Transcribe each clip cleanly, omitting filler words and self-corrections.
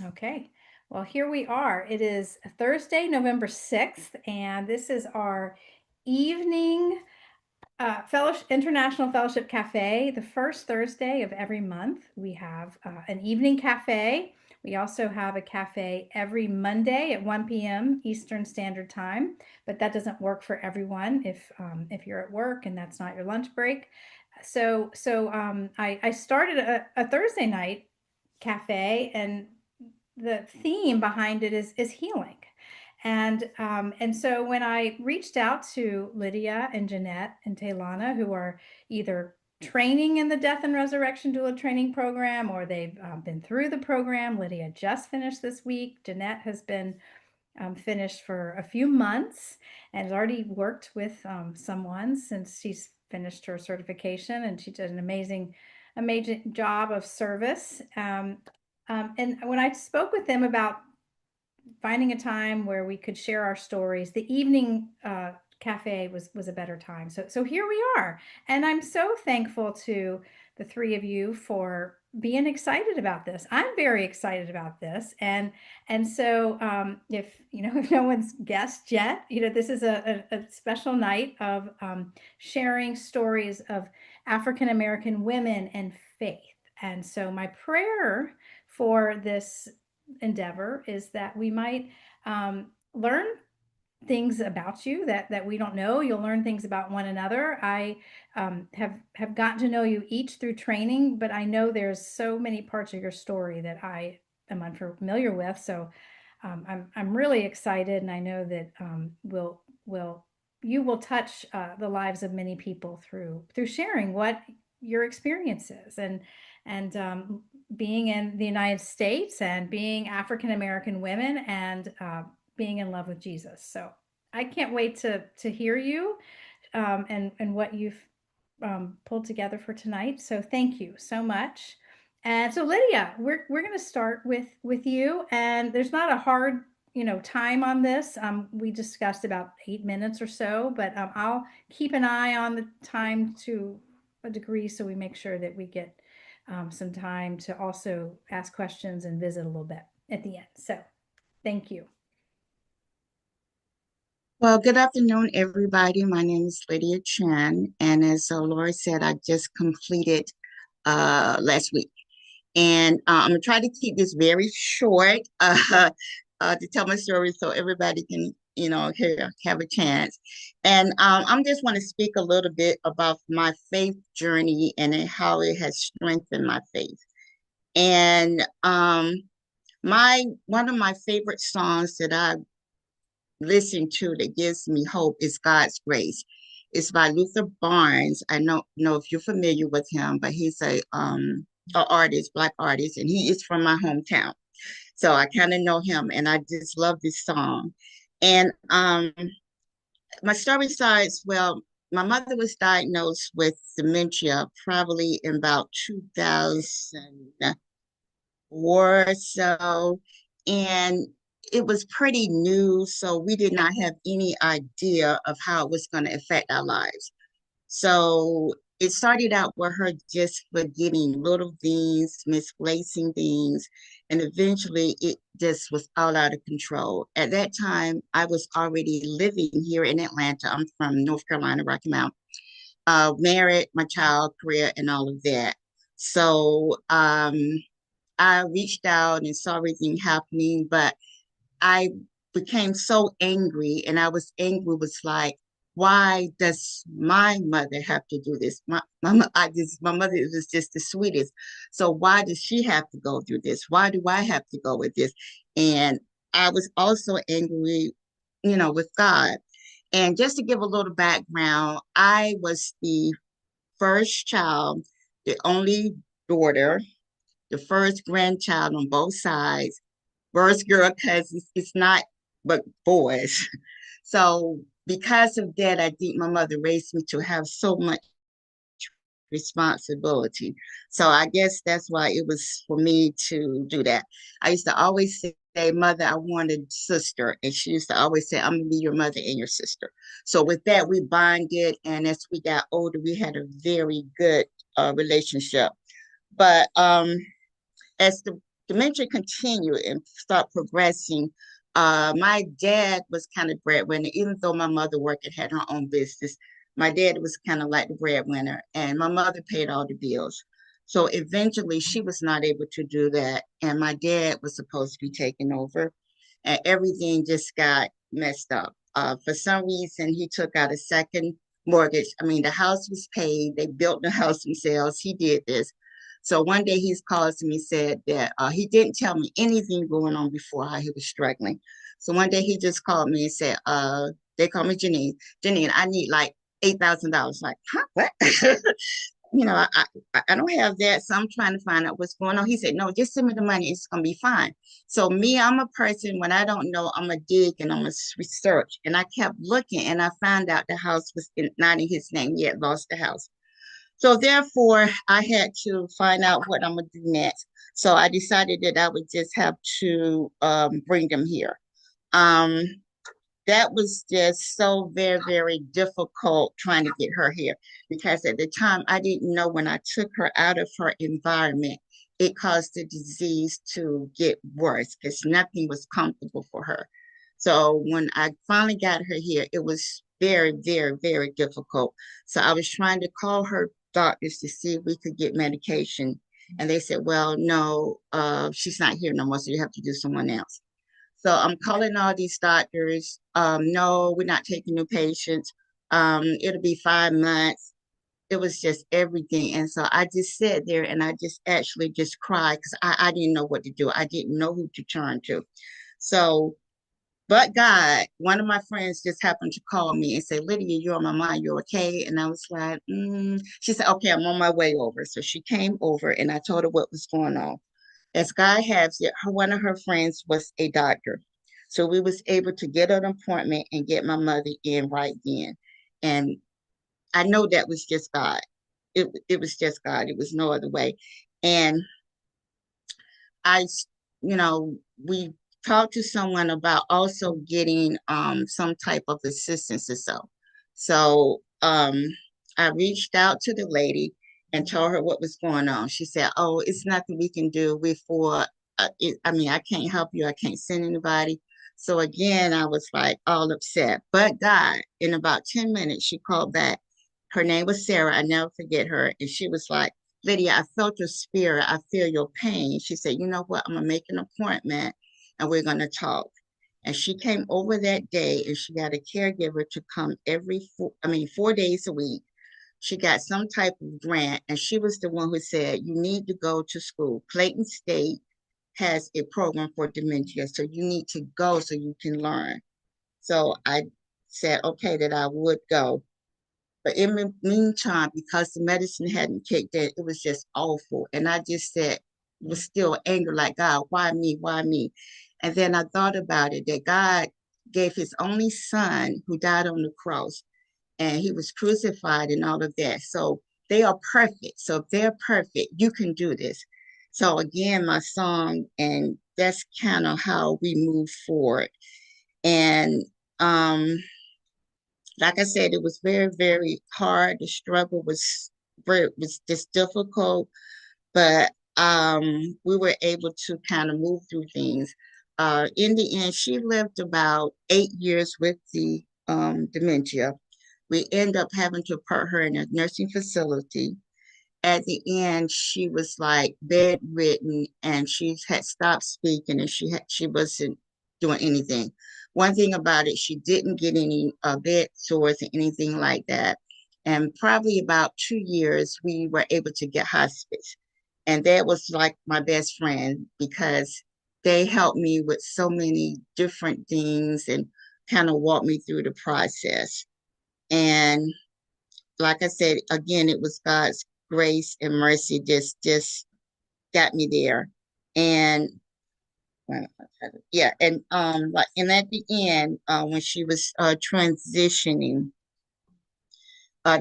Okay, well, here we are. It is Thursday, November 6th, and this is our evening International Fellowship Cafe. The first Thursday of every month, we have an evening cafe. We also have a cafe every Monday at 1 p.m. Eastern Standard Time, but that doesn't work for everyone if you're at work and that's not your lunch break. I started a Thursday night cafe, and the theme behind it is healing. And so when I reached out to Lydia and Jeanette and Taylana, who are either training in the Death and Resurrection Doula training program, or they've been through the program. Lydia just finished this week. Jeanette has been finished for a few months and has already worked with someone since she's finished her certification, and she did an amazing job of service. And when I spoke with them about finding a time where we could share our stories, the evening cafe was a better time. So here we are, and I'm so thankful to the three of you for being excited about this. I'm very excited about this, and so if if no one's guessed yet, this is a special night of sharing stories of African American women and faith. And so my prayer for this endeavor is that we might learn things about you that we don't know. You'll learn things about one another. I have gotten to know you each through training, but I know there's so many parts of your story that I am unfamiliar with. So I'm really excited, and I know that you will touch the lives of many people through sharing what your experience is, and being in the United States and being African American women, and being in love with Jesus. So I can't wait to hear you and what you've pulled together for tonight. So thank you so much. And so Lydia, we're going to start with you, and there's not a hard time on this. We discussed about 8 minutes or so, but I'll keep an eye on the time to a degree, so we make sure that we get some time to also ask questions and visit a little bit at the end. So thank you. Well, good afternoon, everybody. My name is Lydia Chan, and as Laura said, I just completed last week. And I'm gonna try to keep this very short to tell my story so everybody can, have a chance. And I'm just want to speak a little bit about my faith journey and how it has strengthened my faith. And my one of my favorite songs that I listen to that gives me hope is God's Grace. It's by Luther Barnes. I don't know if you're familiar with him, but he's a artist, Black artist, and he is from my hometown. So I kind of know him, and I just love this song. And my story starts, well, my mother was diagnosed with dementia probably in about 2004 or so. And it was pretty new, so we did not have any idea of how it was going to affect our lives. So it started out with her just forgetting little things, misplacing things, and eventually it just was all out of control. At that time, I was already living here in Atlanta. I'm from North Carolina, Rocky Mount, married, my child, career, and all of that. So I reached out and saw everything happening, but I became so angry, and I was angry, was like, why does my mother have to do this? My mother was just the sweetest. So why does she have to go through this? Why do I have to go with this? And I was also angry, with God. And just to give a little background, I was the first child, the only daughter, the first grandchild on both sides, first girl cousins. It's not but boys. So because of that, I think my mother raised me to have so much responsibility. So I guess that's why it was for me to do that. I used to always say, Mother, I want a sister. And she used to always say, I'm going to be your mother and your sister. So with that, we bonded. And as we got older, we had a very good relationship. But as the dementia continued and start progressing. My dad was kind of breadwinner, even though my mother worked and had her own business. My dad was kind of like the breadwinner, and my mother paid all the bills. So eventually, she was not able to do that, and my dad was supposed to be taking over, and everything just got messed up. For some reason, he took out a second mortgage. I mean, the house was paid; they built the house themselves. He did this. So one day he's called to me, said that he didn't tell me anything going on before how he was struggling. So one day he just called me and said, they call me Janine. Janine, I need like $8,000. Like, huh? What? I don't have that. So I'm trying to find out what's going on. He said, no, just send me the money. It's going to be fine. So me, I'm a person, when I don't know, I'm a dig and I'm a research. And I kept looking and I found out the house was not in his name. He had lost the house. So therefore, I had to find out what I'm gonna do next. So I decided that I would just have to bring them here. Um, that was just so very, very difficult trying to get her here because at the time I didn't know when I took her out of her environment, it caused the disease to get worse because nothing was comfortable for her. So when I finally got her here, it was very, very, very difficult. So I was trying to call her doctors to see if we could get medication. And they said, well, no, she's not here no more, so you have to do someone else. So I'm calling all these doctors. No, we're not taking new patients. It'll be 5 months. It was just everything. And so I just sat there and I just actually just cried because I didn't know what to do. I didn't know who to turn to. So, but God, one of my friends just happened to call me and say, Lydia, you're on my mind. You're okay. And I was like, She said, okay, I'm on my way over. So she came over and I told her what was going on. As God has it, one of her friends was a doctor. So we was able to get an appointment and get my mother in right then. And I know that was just God. It was just God. It was no other way. And I, we talked to someone about also getting some type of assistance or so. So I reached out to the lady and told her what was going on. She said, "Oh, it's nothing we can do before. I mean, I can't help you. I can't send anybody." So again, I was like all upset. But God, in about 10 minutes, she called back. Her name was Sarah. I never forget her. And she was like, Lydia, I felt your spirit. I feel your pain. She said, you know what? I'm going to make an appointment and we're going to talk. And she came over that day and she got a caregiver to come 4 days a week. She got some type of grant and she was the one who said, you need to go to school. Clayton State has a program for dementia. So you need to go so you can learn. So I said, okay, that I would go. But in the meantime, because the medicine hadn't kicked in, it was just awful. And I just said, was still angry, like, God, why me? Why me? And then I thought about it that God gave his only son who died on the cross and he was crucified and all of that. So they are perfect. So if they're perfect, you can do this. So again, my song, and that's kind of how we move forward. And like I said, it was very, very hard. The struggle was just difficult, but we were able to kind of move through things. In the end, she lived about 8 years with the dementia. We end up having to put her in a nursing facility. At the end, she was like bedridden and she had stopped speaking and she wasn't doing anything. One thing about it, she didn't get any bed sores or anything like that. And probably about 2 years, we were able to get hospice. And that was like my best friend because they helped me with so many different things and kind of walked me through the process. And like I said, again, it was God's grace and mercy just got me there. And yeah, and at the end, when she was transitioning,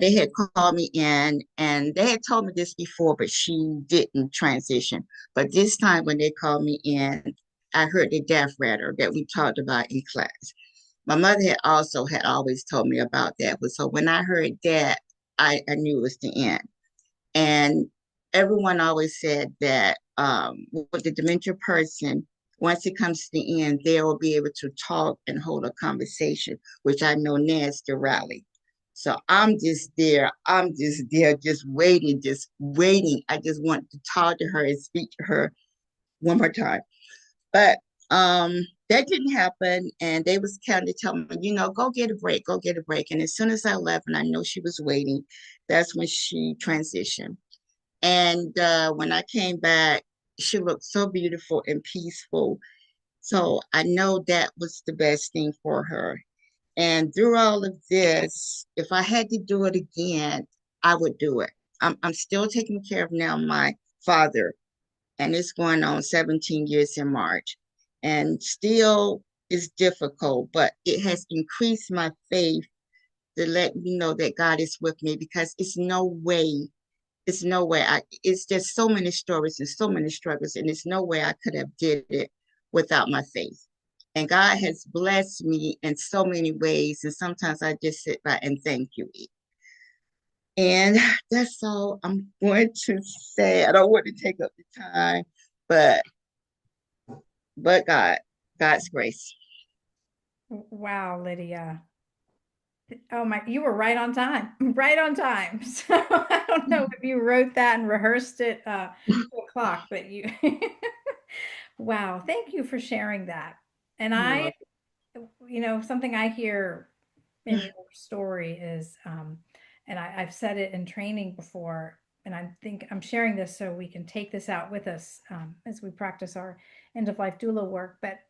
they had called me in and they had told me this before, but she didn't transition. But this time when they called me in, I heard the death rattle that we talked about in class. My mother had always told me about that. But so when I heard that, I knew it was the end. And everyone always said that with the dementia person, once it comes to the end, they will be able to talk and hold a conversation, which I know Nan's the rally. So I'm just there. I'm just there, just waiting, just waiting. I just want to talk to her and speak to her one more time. But that didn't happen. And they was kind of telling me, go get a break, go get a break. And as soon as I left and I know she was waiting, that's when she transitioned. And when I came back, she looked so beautiful and peaceful. So I know that was the best thing for her. And through all of this, if I had to do it again, I would do it. I'm still taking care of now my father, and it's going on 17 years in March. And still is difficult, but it has increased my faith to let me know that God is with me because it's no way it's just so many stories and so many struggles, and it's no way I could have did it without my faith. And God has blessed me in so many ways, and sometimes I just sit back and thank you. And that's all I'm going to say. I don't want to take up the time, but God, God's grace. Wow, Lydia. Oh my, you were right on time. Right on time. So I don't know if you wrote that and rehearsed it to the clock, but you wow, thank you for sharing that. And I, something I hear in your story is, and I've said it in training before, and I think I'm sharing this so we can take this out with us as we practice our end of life doula work. But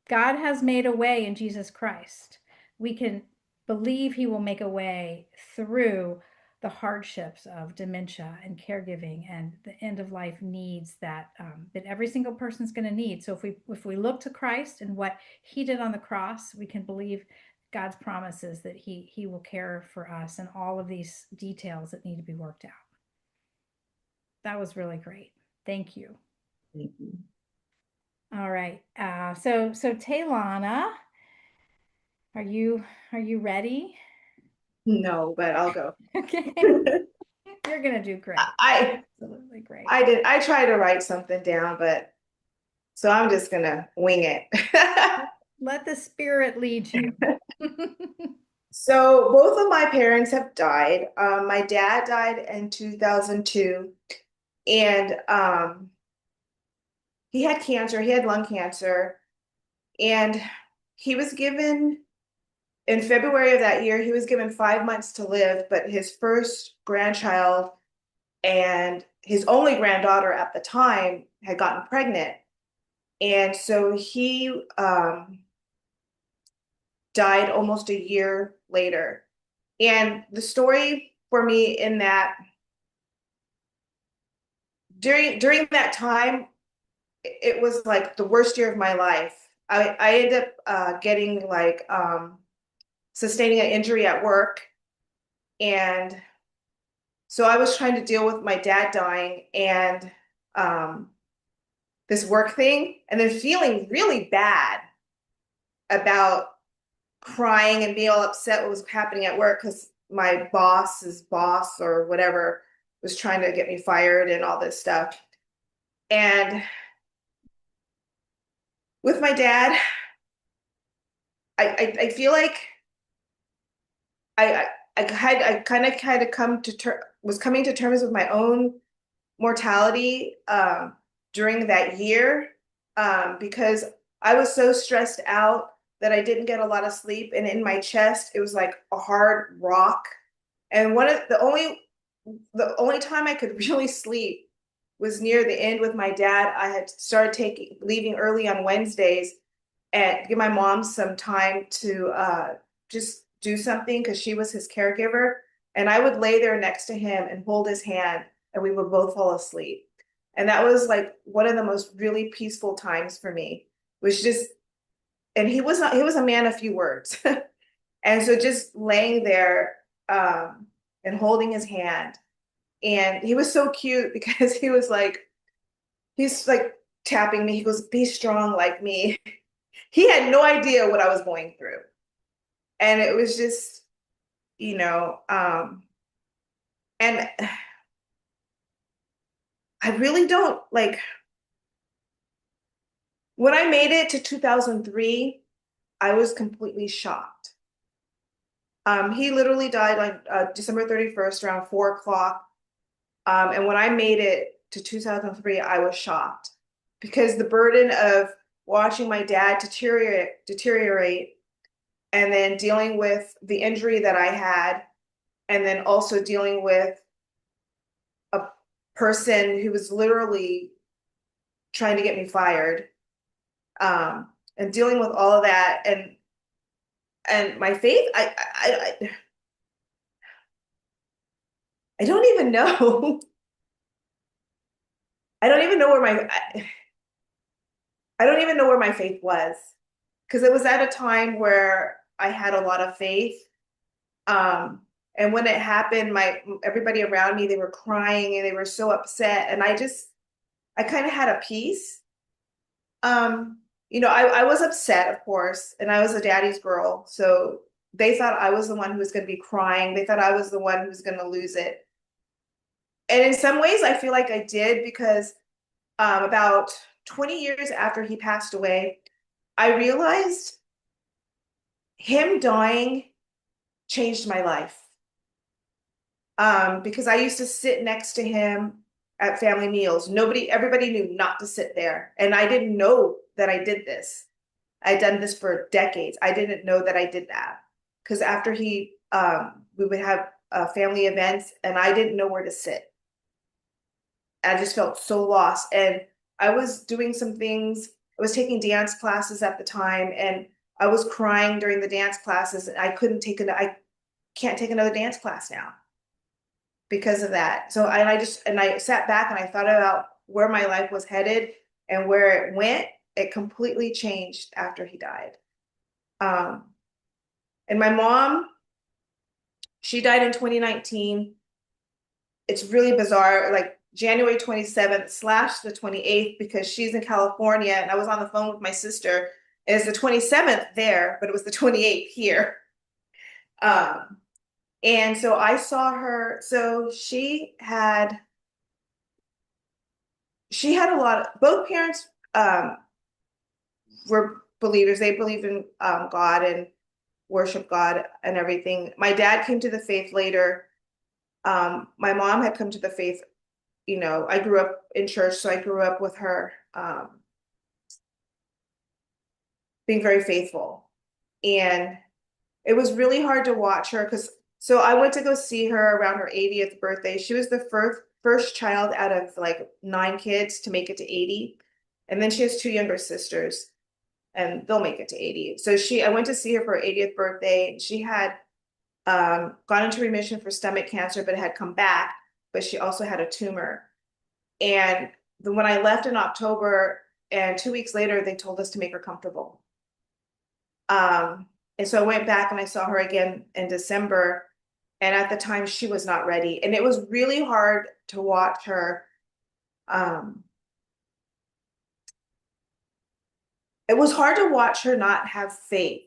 God has made a way in Jesus Christ. We can believe He will make a way through the hardships of dementia and caregiving and the end of life needs that every single person's going to need. So if we look to Christ and what He did on the cross, we can believe God's promises that He will care for us and all of these details that need to be worked out. That was really great. Thank you. Mhm. All right. So Taylana, are you ready? No, but I'll go. Okay. You're gonna do great. I Absolutely great. I did I tried to write something down, but so I'm just gonna wing it. Let the spirit lead you. So both of my parents have died. My dad died in 2002, and he had cancer. He had lung cancer, and he was given in February of that year. He was given 5 months to live, but his first grandchild and his only granddaughter at the time had gotten pregnant. And so he died almost a year later. And the story for me in that during that time, it was like the worst year of my life. I ended up getting like sustaining an injury at work. And so I was trying to deal with my dad dying and um, this work thing, and then feeling really bad about crying and being all upset what was happening at work because my boss's boss or whatever was trying to get me fired and all this stuff. And with my dad, I feel like I I kind of come to was coming to terms with my own mortality during that year because I was so stressed out that I didn't get a lot of sleep, and in my chest it was like a hard rock. And one of the only time I could really sleep was near the end with my dad. I had started leaving early on Wednesdays and give my mom some time to just do something because she was his caregiver. And I would lay there next to him and hold his hand, and we would both fall asleep. And that was like one of the most really peaceful times for me. Was just, and he was a man of few words. And so just laying there and holding his hand. And he was so cute because he's like tapping me. He goes, "Be strong like me." He had no idea what I was going through. And it was just, and I really don't like. When I made it to 2003, I was completely shocked. He literally died on December 31st around 4 o'clock. And when I made it to 2003, I was shocked because the burden of watching my dad deteriorate and then dealing with the injury that I had, and then also dealing with a person who was literally trying to get me fired, and dealing with all of that, and my faith, I don't even know. I don't even know where I don't even know where my faith was, because it was at a time where I had a lot of faith. Um, and when it happened, everybody around me, they were crying and they were so upset. And I kind of had a peace. I was upset, of course, and I was a daddy's girl. So they thought I was the one who was going to be crying. They thought I was the one who was going to lose it. And in some ways, I feel like I did, because about 20 years after he passed away, I realized him dying changed my life. Because I used to sit next to him at family meals. Everybody knew not to sit there. And I didn't know that I did this. I'd done this for decades. I didn't know that I did that. Because after we would have family events and I didn't know where to sit. I just felt so lost. And I was doing some things. I was taking dance classes at the time, and I was crying during the dance classes. And I can't take another dance class now because of that. So, I sat back and I thought about where my life was headed and where it went. It completely changed after he died. And my mom, she died in 2019. It's really bizarre, like January 27th / the 28th, because she's in California and I was on the phone with my sister. And it's the 27th there, but it was the 28th here. And so I saw her. So she had a lot of, both parents were believers. They believed in God and worship God and everything. My dad came to the faith later. My mom had come to the faith. I grew up in church, so I grew up with her being very faithful. And it was really hard to watch her so I went to go see her around her 80th birthday. She was the first child out of like 9 kids to make it to 80. And then she has 2 younger sisters, and they'll make it to 80. So I went to see her for her 80th birthday, and she had gone into remission for stomach cancer, but it had come back, but she also had a tumor. And when I left in October, and 2 weeks later, they told us to make her comfortable. And so I went back and I saw her again in December. And at the time, she was not ready. And it was really hard to watch her. It was hard to watch her not have faith,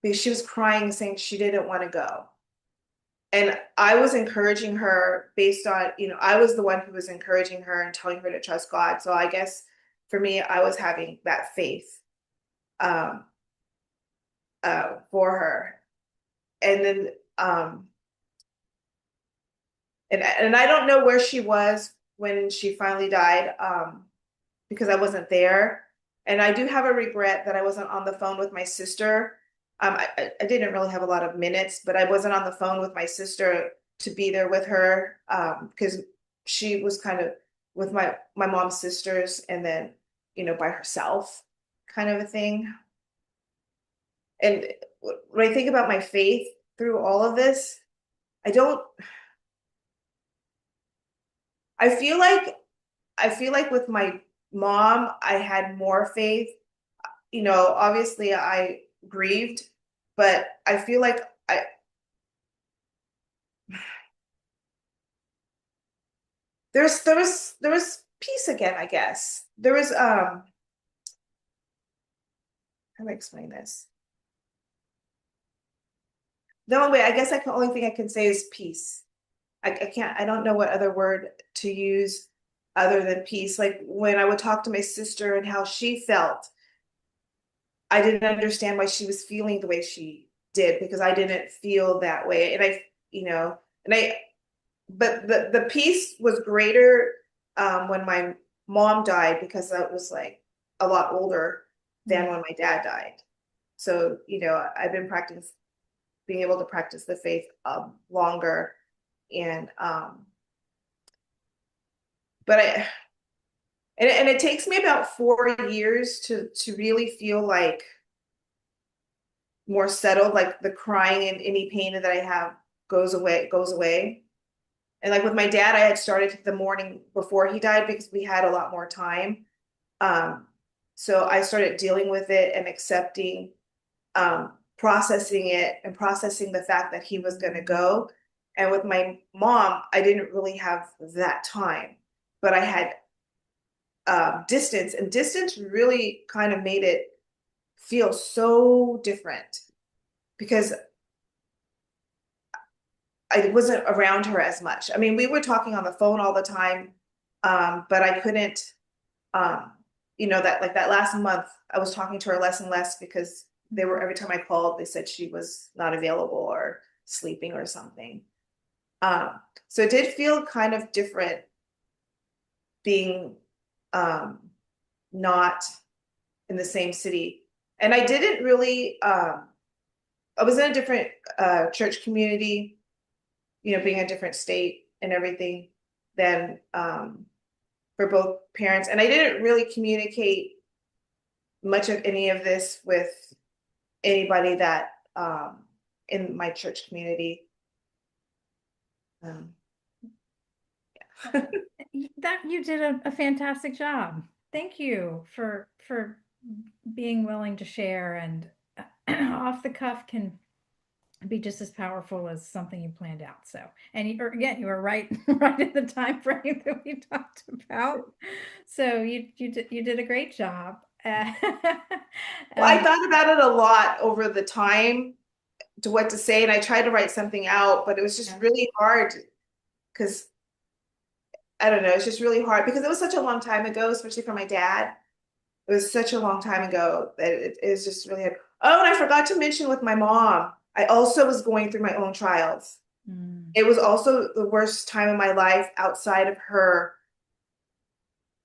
because she was crying, saying she didn't want to go. And I was encouraging her based on, I was the one who was encouraging her and telling her to trust God. So I guess for me, I was having that faith for her. And then, and I don't know where she was when she finally died, because I wasn't there. And I do have a regret that I wasn't on the phone with my sister. I didn't really have a lot of minutes, but I wasn't on the phone with my sister to be there with her, because she was kind of with my mom's sisters, and then, by herself, kind of a thing. And when I think about my faith through all of this, I feel like with my mom, I had more faith. Obviously I grieved, but I feel like there was peace again, I guess. There was how do I explain this? The only way, I guess, only thing I can say is peace. I don't know what other word to use. other than peace. Like when I would talk to my sister and how she felt, I didn't understand why she was feeling the way she did because I didn't feel that way. And you know, and I, but the peace was greater when my mom died because I was like a lot older than when my dad died. So, you know, I've been being able to practice the faith longer. And but and it takes me about 4 years to really feel like more settled, like the crying and any pain that I have goes away. And like with my dad, I had started the morning before he died because we had a lot more time. Um, so I started dealing with it and accepting, processing it and processing the fact that he was going to go. And with my mom, I didn't really have that time, but I had distance, and distance really kind of made it feel so different because I wasn't around her as much. I mean, we were talking on the phone all the time, but I couldn't, you know, that like that last month, I was talking to her less and less because they were every time I called, they said she was not available or sleeping or something. So it did feel kind of different being not in the same city. And I didn't really, I was in a different church community, you know, being a different state and everything than for both parents. And I didn't really communicate much of any of this with anybody that in my church community. That you did a fantastic job. Thank you for being willing to share, and off the cuff can be just as powerful as something you planned out. So, and again, you were right, right in the time frame that we talked about. So you did a great job. Well, I thought about it a lot over the time to what to say, and I tried to write something out, but it was just really hard because I don't know, it's just really hard because it was such a long time ago, especially for my dad. It was such a long time ago that it is just really hard. Oh, and I forgot to mention with my mom, I also was going through my own trials. It was also the worst time of my life outside of her,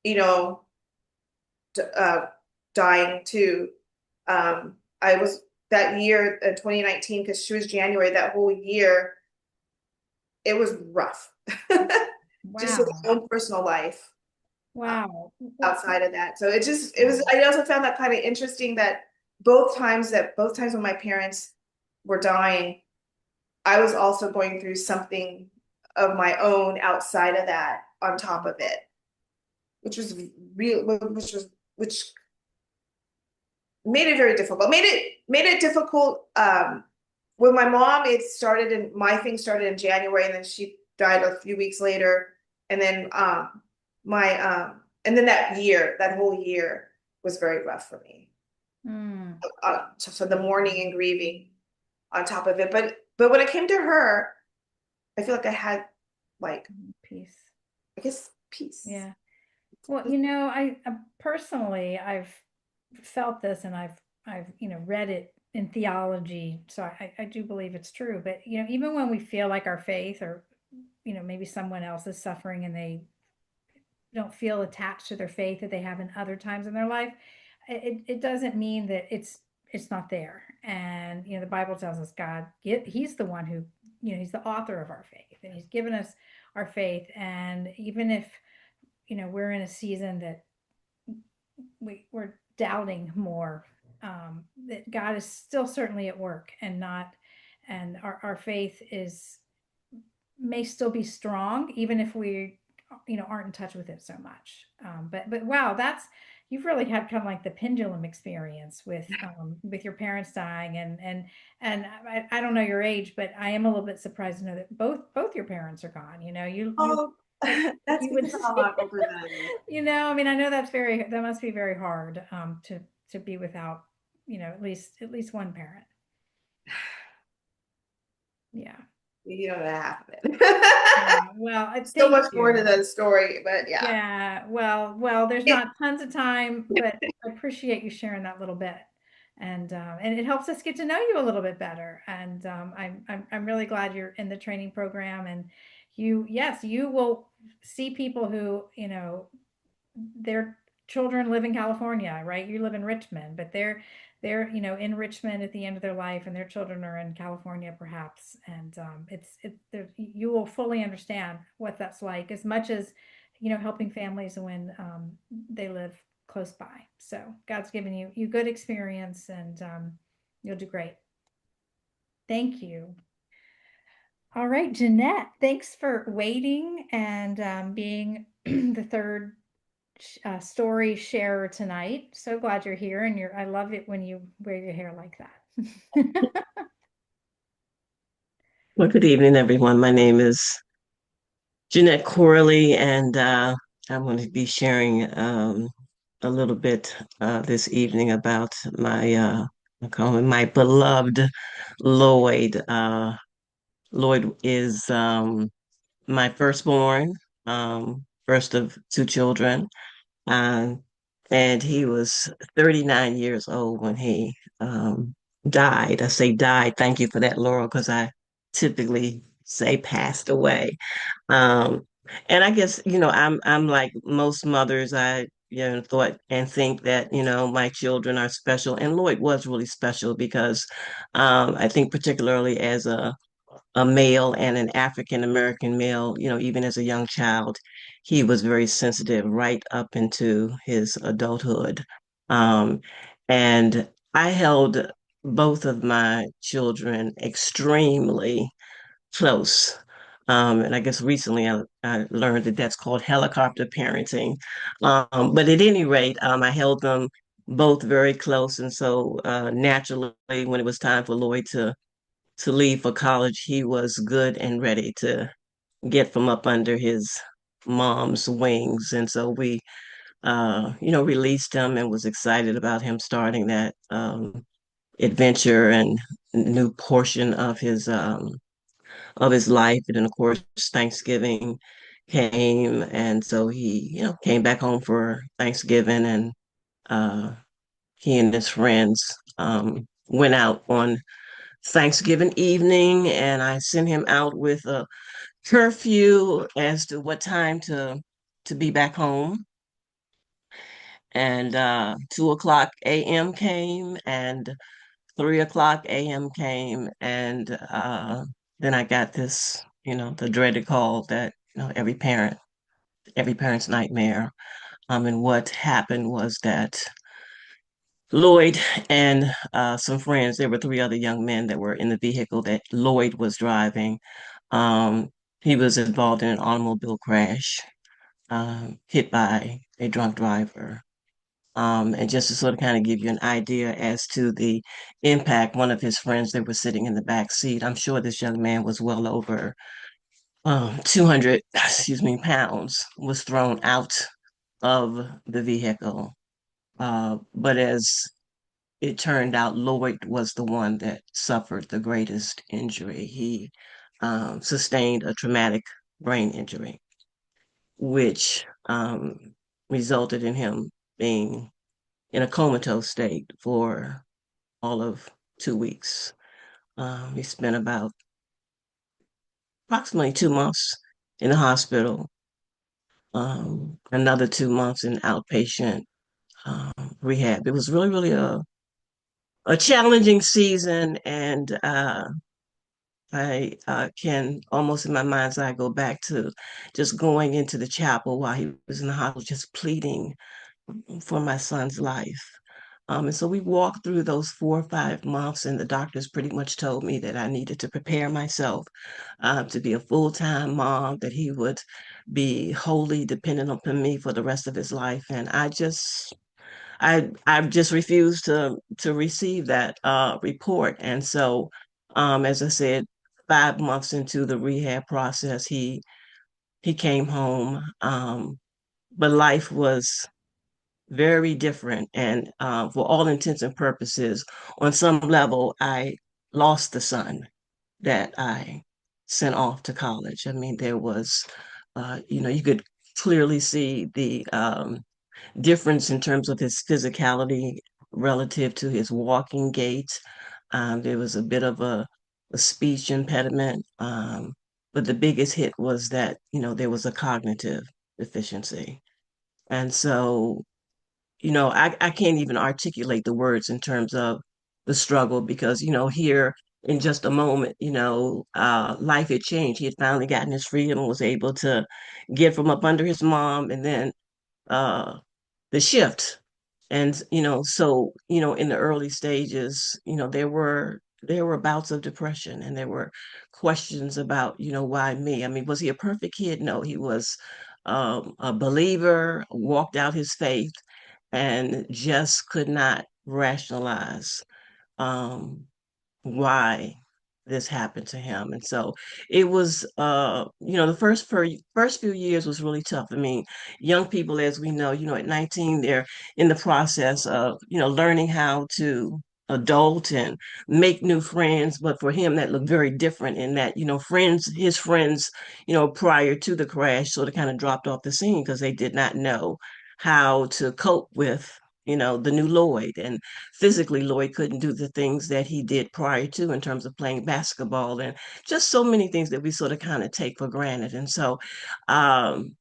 you know, dying too. I was that year in 2019 because she was January. That whole year, it was rough. Just in Wow. my own personal life. Wow. Outside of that, so it was. I also found that kind of interesting that both times when my parents were dying, I was also going through something of my own outside of that on top of it, which was real, which made it very difficult. Made it difficult. With my mom, my thing started in January, and then she died a few weeks later, and then my and then that whole year was very rough for me. So the mourning and grieving on top of it, but when it came to her, I feel like I had like Peace. I guess peace. Yeah. Well, you know, I personally, I've felt this, and I've read it in theology, so I do believe it's true. But even when we feel like our faith, or maybe someone else is suffering and they don't feel attached to their faith that they have in other times in their life, it doesn't mean that it's not there. And the Bible tells us he's the one who, he's the author of our faith, and he's given us our faith. And even if we're in a season that we're doubting more, that God is still certainly at work, and our faith may still be strong, even if we aren't in touch with it so much. But wow, you've really had kind of like the pendulum experience with your parents dying, and I don't know your age, but I am a little bit surprised to know that both your parents are gone. Oh, that's you would because I'm a lot older than I mean, I know that must be very hard, to be without, at least one parent. Yeah. You know that happened. Yeah, well, So thank much more to you. that story, but yeah. Yeah, well, there's It, not tons of time, but I appreciate you sharing that little bit. And it helps us get to know you a little bit better. And I'm really glad you're in the training program. And yes, you will see people who, their children live in California, right? You live in Richmond, but they're in Richmond at the end of their life, and their children are in California, perhaps. And you will fully understand what that's like, as much as helping families when they live close by. So God's given you good experience, and you'll do great. Thank you. All right, Jeanette, thanks for waiting and being the third story sharer tonight. So glad you're here, and I love it when you wear your hair like that. Well, good evening, everyone. My name is Jeanette Corley, and I'm going to be sharing a little bit this evening about I call him my beloved Lloyd. Lloyd is my firstborn, first of two children. Um, and he was 39 years old when he died. I say died. Thank you for that, Laurel, because I typically say passed away. Um, and I guess, I'm like most mothers, I, thought and think that, my children are special. And Lloyd was really special because I think particularly as a male and an African American male, even as a young child, he was very sensitive right up into his adulthood. Um, and I held both of my children extremely close. And I guess recently I learned that that's called helicopter parenting. But at any rate, I held them both very close. And so naturally, when it was time for Lloyd to leave for college, he was good and ready to get from up under his mom's wings. And so we, released him and was excited about him starting that adventure and new portion of his life. And then, of course, Thanksgiving came, and so he, came back home for Thanksgiving, and uh, he and his friends went out on Thanksgiving evening, and I sent him out with a curfew as to what time to be back home. And 2 o'clock a.m. came, and 3 o'clock a.m. came, and then I got this, the dreaded call that every parent's nightmare. And what happened was that Lloyd and some friends, there were three other young men that were in the vehicle that Lloyd was driving. Um, he was involved in an automobile crash, hit by a drunk driver. And just to sort of kind of give you an idea as to the impact, one of his friends that was sitting in the back seat, I'm sure this young man was well over 200, excuse me, pounds, was thrown out of the vehicle. But as it turned out Lloyd was the one that suffered the greatest injury. He sustained a traumatic brain injury, which resulted in him being in a comatose state for all of 2 weeks. He spent about approximately 2 months in the hospital, another 2 months in outpatient um, rehab. It was really, really a challenging season, and I can almost in my mind's eye go back to just going into the chapel while he was in the hospital, just pleading for my son's life. And so we walked through those 4 or 5 months, and the doctors pretty much told me that I needed to prepare myself to be a full-time mom, that he would be wholly dependent upon me for the rest of his life. And I just refused to receive that report. And so, as I said, 5 months into the rehab process, he came home. But life was very different, and for all intents and purposes, on some level, I lost the son that I sent off to college. I mean, there was, you could clearly see the difference in terms of his physicality relative to his walking gait. There was a bit of a speech impediment, but the biggest hit was that, there was a cognitive deficiency. And so, I can't even articulate the words in terms of the struggle because, here in just a moment, life had changed. He had finally gotten his freedom and was able to get from up under his mom, and then uh, the shift. And, so, in the early stages, there were bouts of depression, and there were questions about, why me? I mean, was he a perfect kid? No, he was a believer, walked out his faith, and just could not rationalize um, why this happened to him. And so it was the first few years was really tough. I mean, young people, as we know, at 19, they're in the process of, learning how to adult and make new friends. But for him, that looked very different in that, his friends, prior to the crash sort of kind of dropped off the scene because they did not know how to cope with, the new Lloyd. And physically, Lloyd couldn't do the things that he did prior to in terms of playing basketball and just so many things that we sort of kind of take for granted. And so, um,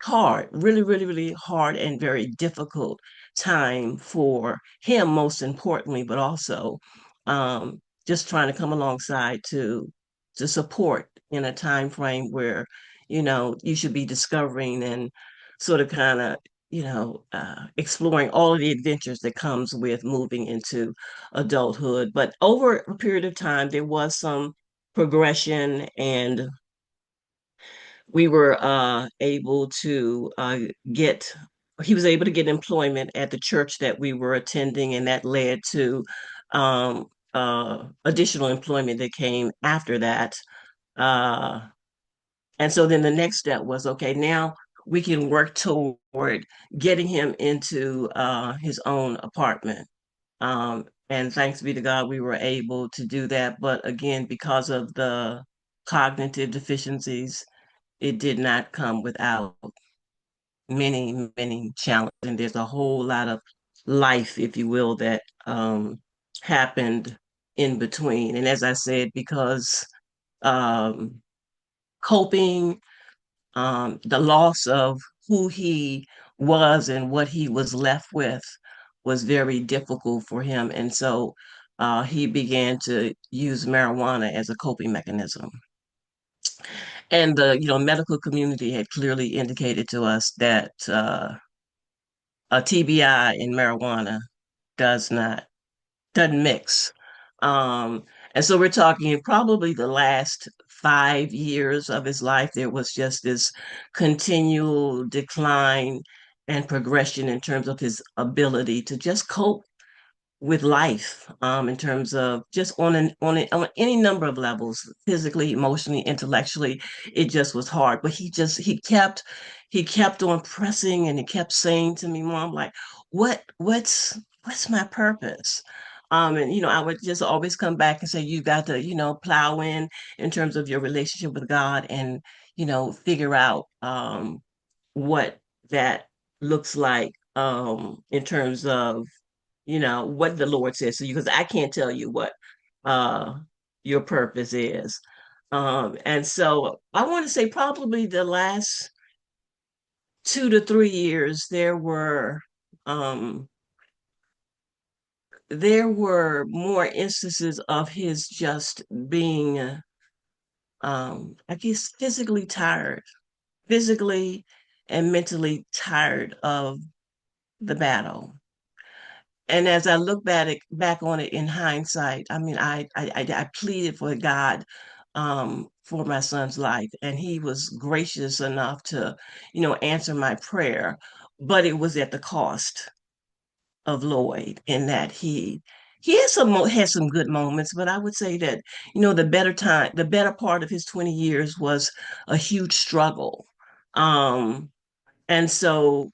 hard, really, really, really hard and very difficult time for him, most importantly, but also just trying to come alongside to support in a time frame where, you should be discovering and sort of kind of, exploring all of the adventures that comes with moving into adulthood. But over a period of time, there was some progression, and we were able to get he was able to get employment at the church that we were attending, and that led to additional employment that came after that. uh, and so then the next step was, okay, now we can work toward getting him into his own apartment. And thanks be to God, we were able to do that. But again, because of the cognitive deficiencies, it did not come without many, many challenges. And there's a whole lot of life, if you will, that happened in between. And as I said, because um, coping, the loss of who he was and what he was left with was very difficult for him. And so he began to use marijuana as a coping mechanism. And the medical community had clearly indicated to us that a TBI and marijuana does not doesn't mix. Um, and so we're talking probably the last 5 years of his life, there was just this continual decline and progression in terms of his ability to just cope with life, in terms of just on any number of levels, physically, emotionally, intellectually. It just was hard, but he kept on pressing, and he kept saying to me, Mom, like, what's my purpose? And I would just always come back and say, you got to, plow in terms of your relationship with God, and figure out what that looks like, in terms of what the Lord says to you, because I can't tell you what uh your purpose is. And so I want to say probably the last 2 to 3 years, um there were more instances of his just being I guess physically and mentally tired of the battle. And as I look back on it in hindsight, I mean, I pleaded for God, for my son's life, and he was gracious enough to, answer my prayer. But it was at the cost of Lloyd, in that he had some good moments, but I would say that, the better part of his 20 years was a huge struggle. Um, and so,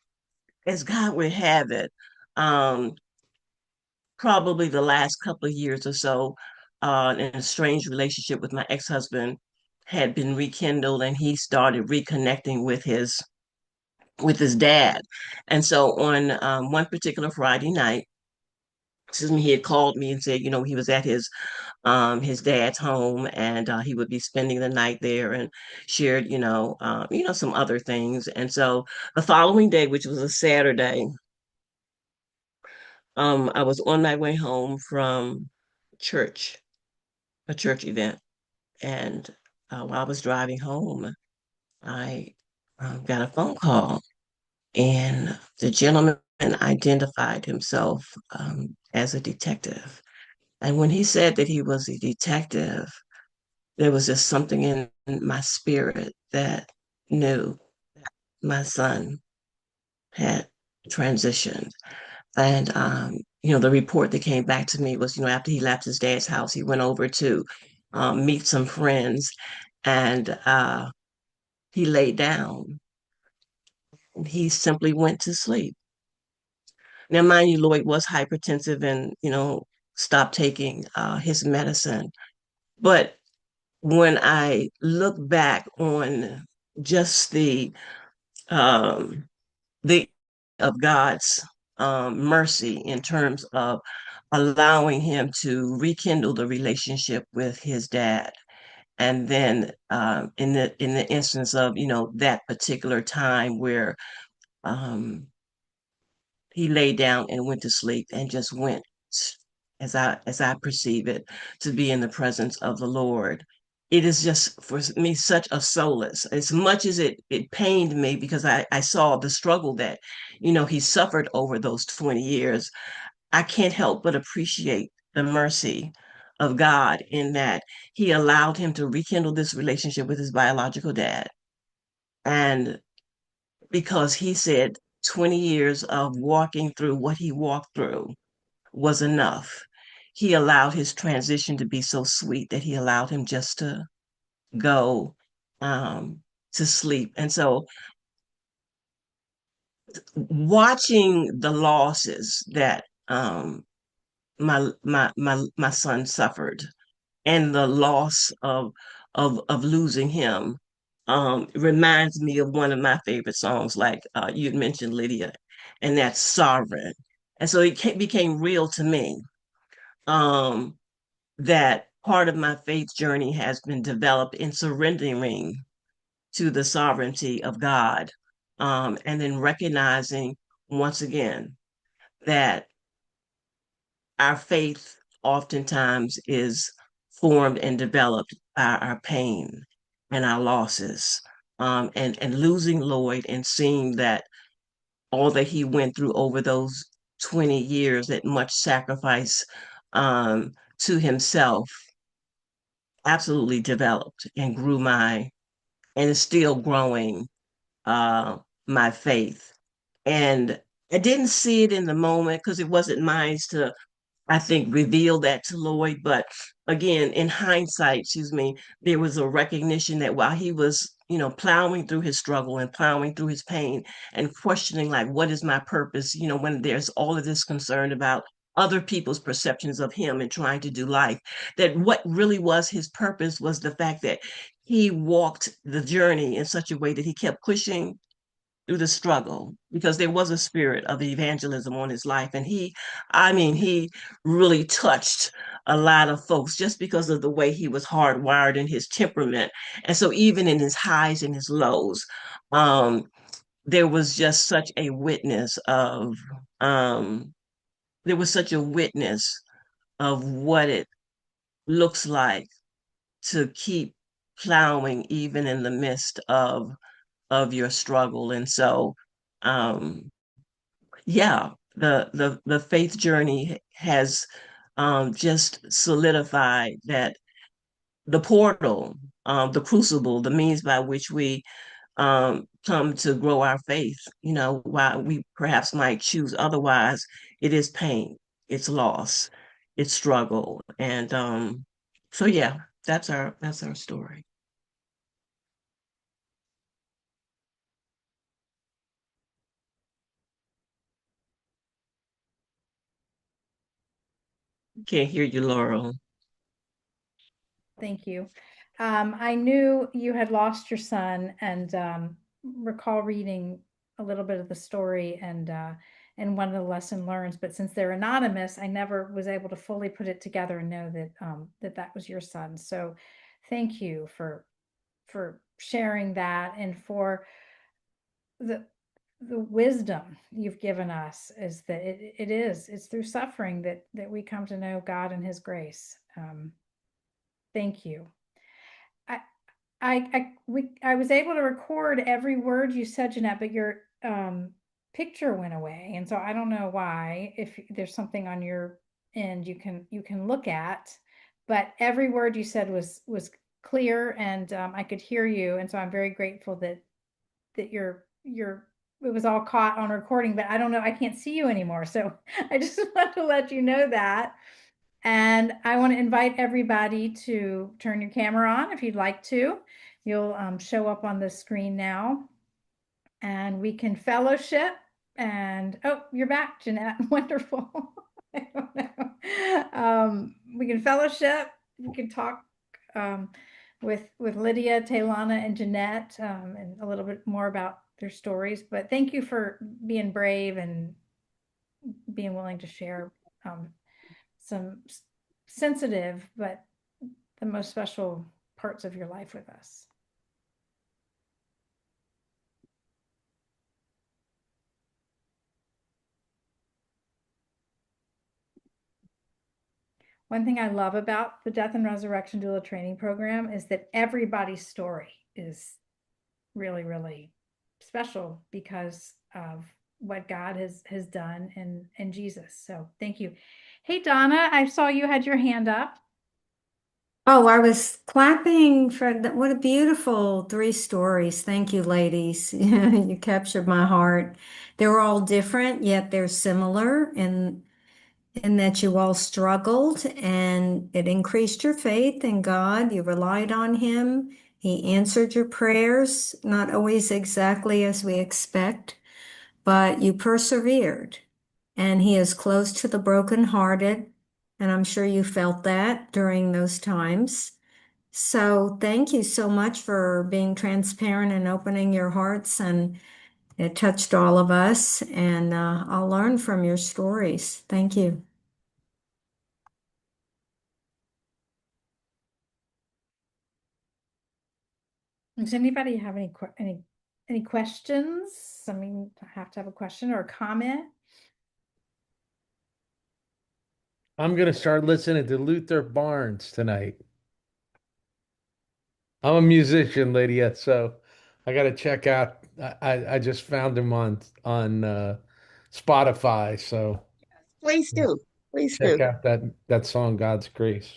as God would have it, um, probably the last couple of years or so, in a strange relationship with my ex-husband. had been rekindled, and he started reconnecting with his dad. And so on one particular Friday night, excuse me, he had called me and said, he was at his dad's home, and he would be spending the night there, and shared, some other things. And so the following day, which was a Saturday, I was on my way home from church, a church event, and while I was driving home, I got a phone call, and the gentleman identified himself as a detective. And when he said that he was a detective, there was just something in my spirit that knew my son had transitioned. And the report that came back to me was, after he left his dad's house, he went over to meet some friends, and he laid down. He simply went to sleep. Now, mind you, Lloyd was hypertensive and, stopped taking his medicine. But when I look back on just um, the of God's mercy in terms of allowing him to rekindle the relationship with his dad, and then in the instance of that particular time where um, he lay down and went to sleep and just went, as I perceive it, to be in the presence of the Lord. It is just for me such a solace. As much as it pained me, because I saw the struggle that he suffered over those 20 years. I can't help but appreciate the mercy of God in that he allowed him to rekindle this relationship with his biological dad. And because he said 20 years of walking through what he walked through was enough. He allowed his transition to be so sweet that he allowed him just to go um, to sleep. And so, watching the losses that my son suffered, and the loss of losing him, reminds me of one of my favorite songs, like you'd mentioned, Lydia, and that's Sovereign. And so became real to me, um, that part of my faith journey has been developed in surrendering to the sovereignty of God, and then recognizing once again that our faith oftentimes is formed and developed by our pain and our losses. And losing Lloyd and seeing that all that he went through over those 20 years, that much sacrifice to himself, absolutely developed and grew and is still growing uh, my faith. And I didn't see it in the moment because it wasn't mine to, I think, reveal that to Lloyd. But again, in hindsight, excuse me, there was a recognition that while he was, plowing through his struggle and plowing through his pain and questioning, like, what is my purpose? When there's all of this concern about other people's perceptions of him and trying to do life, that what really was his purpose was the fact that he walked the journey in such a way that he kept pushing through the struggle, because there was a spirit of evangelism on his life. And he really touched a lot of folks just because of the way he was hardwired in his temperament. And so even in his highs and his lows, um, there was just such a witness of, um, there was such a witness of what it looks like to keep plowing even in the midst of your struggle. And so, um, yeah, the faith journey has just solidified that the portal, the crucible, the means by which we come to grow our faith, while we perhaps might choose otherwise, it is pain, it's loss, it's struggle. And so yeah, that's our story. Can't hear you, Laurel. Thank you. I knew you had lost your son, and recall reading a little bit of the story and one of the lesson learns. But since they're anonymous, I never was able to fully put it together and know that that was your son. So, thank you for sharing that and for the wisdom you've given us. Is that it's through suffering that we come to know God and His grace. Thank you. I I was able to record every word you said, Jeanette, but your picture went away, and so I don't know why. If there's something on your end you can look at, but every word you said was clear, and I could hear you, and so I'm very grateful that your it was all caught on recording. But I don't know, I can't see you anymore, so I just want to let you know that. And I want to invite everybody to turn your camera on if you'd like to. You'll show up on the screen now, and we can fellowship. And oh, you're back, Jeanette. Wonderful. I don't know. We can fellowship. We can talk with Lydia, Taylana, and Jeanette, and a little bit more about their stories. But thank you for being brave and being willing to share some sensitive but the most special parts of your life with us. One thing I love about the Death and Resurrection Doula training program is that everybody's story is really, really special because of what God has done in Jesus. So thank you. Hey, Donna, I saw you had your hand up. Oh, I was clapping for what a beautiful three stories. Thank you, ladies. You captured my heart. They're all different, yet they're similar in that you all struggled and it increased your faith in God. You relied on Him. He answered your prayers, not always exactly as we expect, but you persevered. And He is close to the brokenhearted. And I'm sure you felt that during those times. So thank you so much for being transparent and opening your hearts, and it touched all of us. And I'll learn from your stories. Thank you. Does anybody have any questions? I mean, I have to have a question or a comment. I'm gonna start listening to Luther Barnes tonight. I'm a musician, Lydia, so I gotta check out. I just found him on Spotify, so Please do. Please check do. out that song, God's Grace.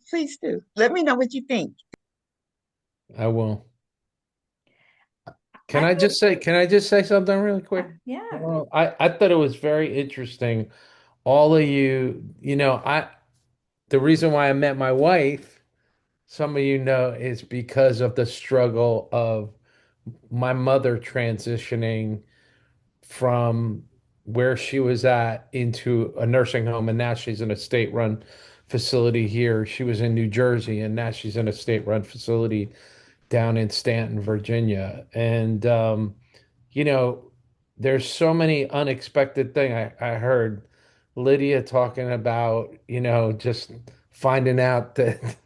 Please do. Let me know what you think. I will. I hope, Can I just say something really quick? yeah. Well, I thought it was very interesting. All of you, the reason why I met my wife, some of you know, is because of the struggle of my mother transitioning from where she was at into a nursing home, and now she's in a state-run facility here. She was in New Jersey, and now she's in a state-run facility down in Stanton, Virginia. And you know, there's so many unexpected things. I heard Lydia talking about, just finding out that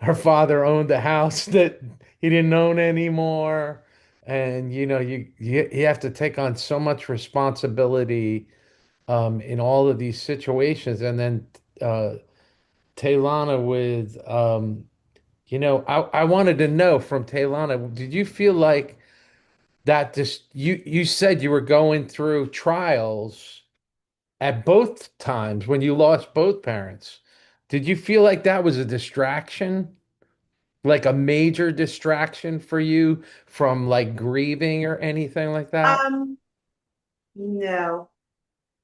her father owned a house that he didn't own anymore. And you have to take on so much responsibility in all of these situations. And then Taylana with I wanted to know from Taylana, did you feel like that just you said you were going through trials at both times when you lost both parents? Did you feel like that was a distraction? Like a major distraction for you from like grieving or anything like that? Um, no.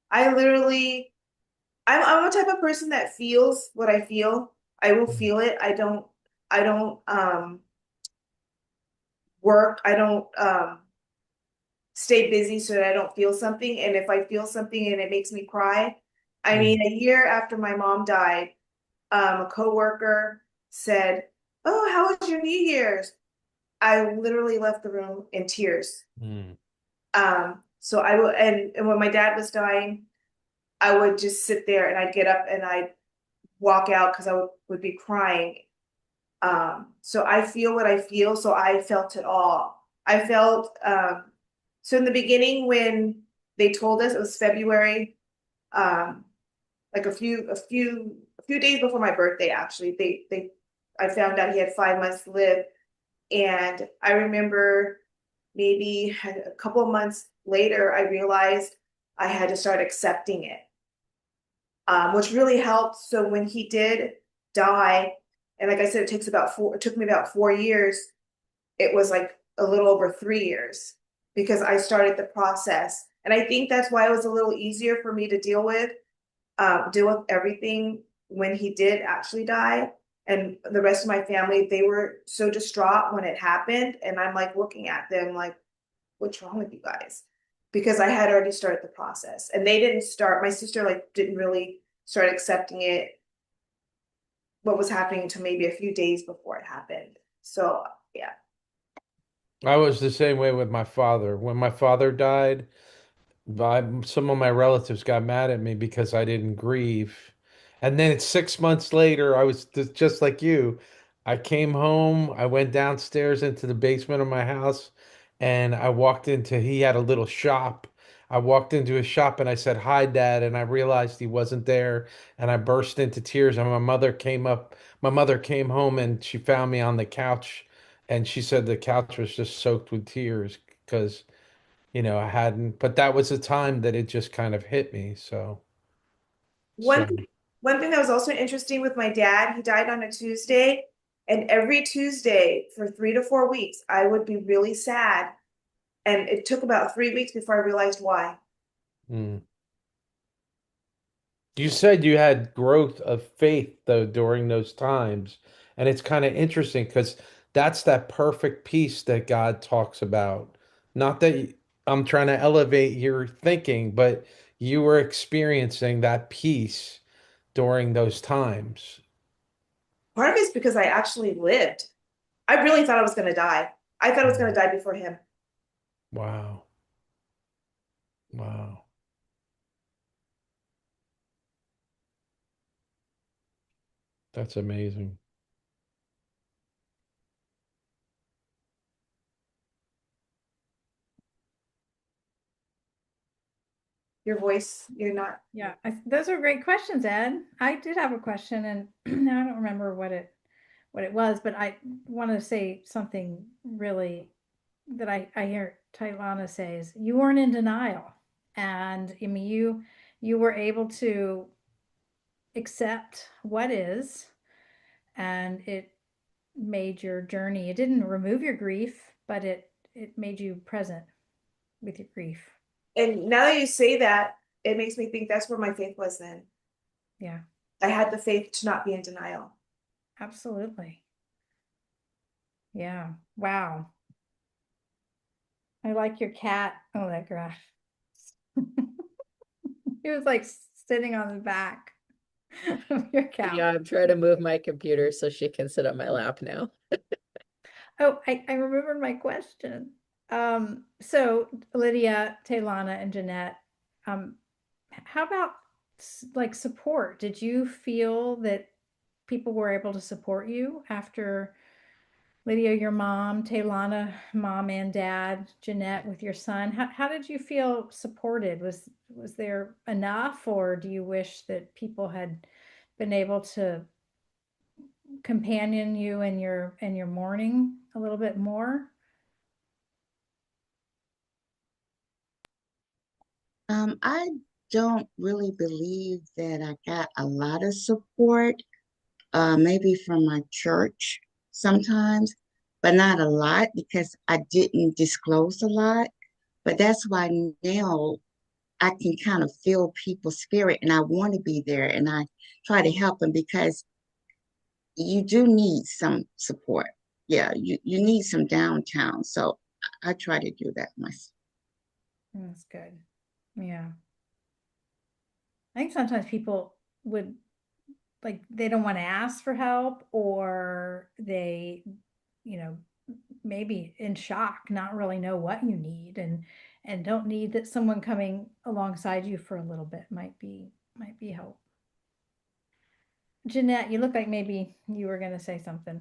I literally, I'm a type of person that feels what I feel. I will feel it. I don't work. I don't stay busy so that I don't feel something. And if I feel something and it makes me cry, I mean, a year after my mom died, a coworker said, oh, how was your New Year's? I literally left the room in tears. Mm. So I would, and when my dad was dying, I would just sit there and I'd get up and I'd walk out because I would be crying. So I feel what I feel. So I felt it all. I felt, so in the beginning when they told us it was February, um, like a few days before my birthday, actually, I found out he had 5 months to live. And I remember maybe a couple of months later, I realized I had to start accepting it, which really helped. So when he did die, and like I said, it took me about 4 years. It was like a little over 3 years because I started the process. And I think that's why it was a little easier for me to deal with everything when he did actually die. And the rest of my family, they were so distraught when it happened. And I'm like looking at them like, what's wrong with you guys? Because I had already started the process. And they didn't start, my sister like didn't really start accepting it, what was happening, to maybe a few days before it happened. So yeah. I was the same way with my father. When my father died, some of my relatives got mad at me because I didn't grieve. And then 6 months later, I was just like you. I came home, I went downstairs into the basement of my house, and he had a little shop. I walked into his shop and I said, "Hi, Dad." And I realized he wasn't there. And I burst into tears. And my mother came home and she found me on the couch. And she said the couch was just soaked with tears because I hadn't, but that was the time that it just kind of hit me. So One one thing that was also interesting with my dad, he died on a Tuesday, and every Tuesday for 3 to 4 weeks, I would be really sad. And it took about 3 weeks before I realized why. mm. You said you had growth of faith though during those times. And it's kind of interesting because that's that perfect peace that God talks about. Not that I'm trying to elevate your thinking, but you were experiencing that peace during those times. Part of it's because I actually lived. I really thought I was going to die. I thought I was going to die before him. Wow. Wow. That's amazing. Your voice, you're not. Yeah, those are great questions, Ed. I did have a question, and now I don't remember what it was, but I want to say something really that I hear Tailana say is you weren't in denial, and I mean you were able to accept what is, and it made your journey. It didn't remove your grief, but it made you present with your grief. And now that you say that, it makes me think that's where my faith was then. Yeah, I had the faith to not be in denial. absolutely. Yeah. Wow. I like your cat. Oh, that graph. He was like sitting on the back of your couch. Yeah, I'm trying to move my computer so she can sit on my lap now. Oh, I remembered my question. So Lydia, Taylana, and Jeanette, how about like support? Did you feel that people were able to support you after Lydia, your mom, Taylana, mom and dad, Jeanette with your son? How did you feel supported? Was there enough, or do you wish that people had been able to companion you in your mourning a little bit more? I don't really believe that I got a lot of support, maybe from my church sometimes, but not a lot because I didn't disclose a lot. But that's why now I can kind of feel people's spirit and I want to be there and I try to help them because you do need some support. Yeah, you need some downtown. So I try to do that myself. That's good. Yeah. I think sometimes people would like they don't want to ask for help, or they, you know, maybe in shock, not really know what you need, and don't need that someone coming alongside you for a little bit might be help. Jeanette, you look like maybe you were going to say something.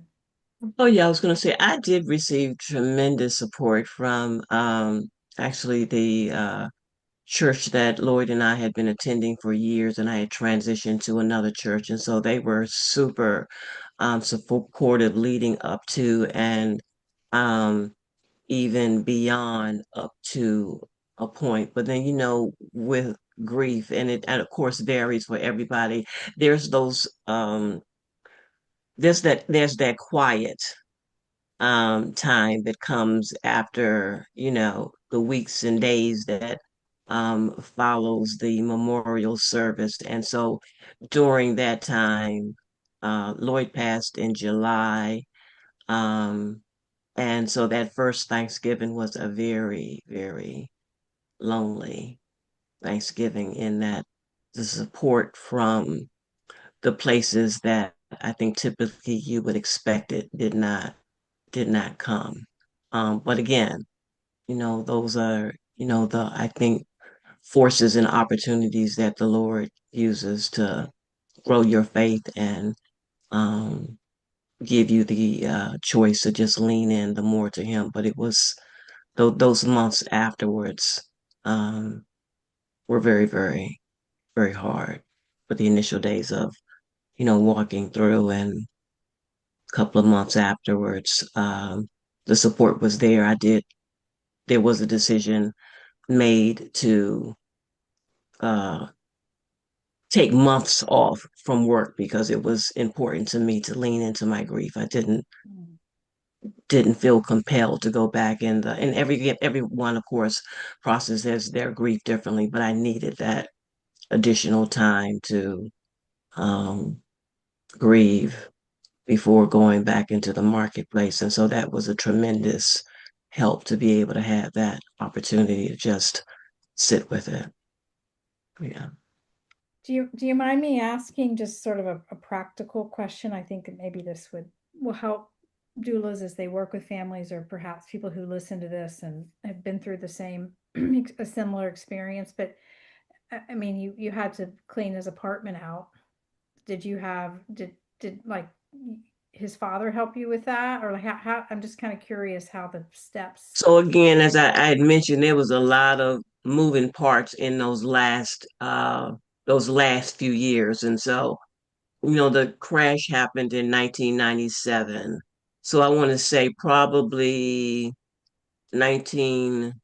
Oh yeah, I was going to say I did receive tremendous support from actually the church that Lloyd and I had been attending for years, and I had transitioned to another church, and so they were super supportive leading up to and um, even beyond up to a point. But then, with grief, and of course varies for everybody, there's those there's that quiet time that comes after, the weeks and days that follows the memorial service. And so during that time, Lloyd passed in July. Um, and so that first Thanksgiving was a very, very lonely Thanksgiving, in that the support from the places that I think typically you would expect it did not come. But again, those are, I think, forces and opportunities that the Lord uses to grow your faith and um, give you the choice to just lean in the more to Him. But it was those months afterwards were very, very, very hard for the initial days of, walking through, and a couple of months afterwards, the support was there. There was a decision made to uh, take months off from work because it was important to me to lean into my grief. I didn't feel compelled to go back and everyone, of course, processes their grief differently, but I needed that additional time to um, grieve before going back into the marketplace. And so that was a tremendous help to be able to have that opportunity to just sit with it. Yeah. Do you mind me asking just sort of a practical question? I think that maybe this will help doulas as they work with families, or perhaps people who listen to this and have been through the same a similar experience. But I mean, you had to clean his apartment out. Did like his father help you with that, or like how I'm just kind of curious how the steps. So again, as I had mentioned, there was a lot of moving parts in those last few years. And so, the crash happened in 1997. So I want to say probably 19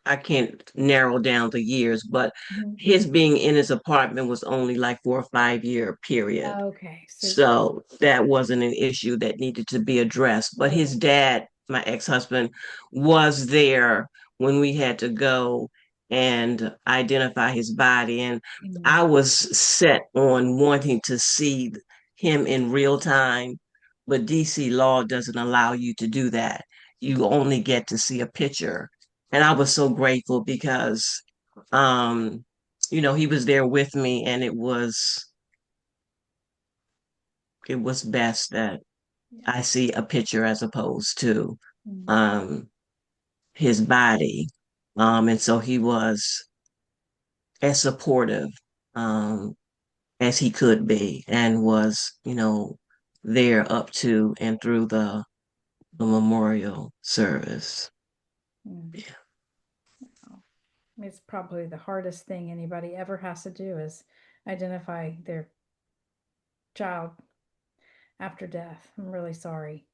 I can't narrow down the years, but Mhm. his being in his apartment was only like 4 or 5 year period. Okay, so So that wasn't an issue that needed to be addressed. But his okay. dad, my ex-husband, was there when we had to go and identify his body. And Mm. I was set on wanting to see him in real time, but DC law doesn't allow you to do that. You only get to see a picture. And I was so grateful because um, he was there with me, and it was best that Yeah. I see a picture as opposed to Mm. um his body. And so he was as supportive um as he could be, and was, there up to and through the memorial service. Mm. Yeah. Wow. It's probably the hardest thing anybody ever has to do is identify their child after death. I'm really sorry.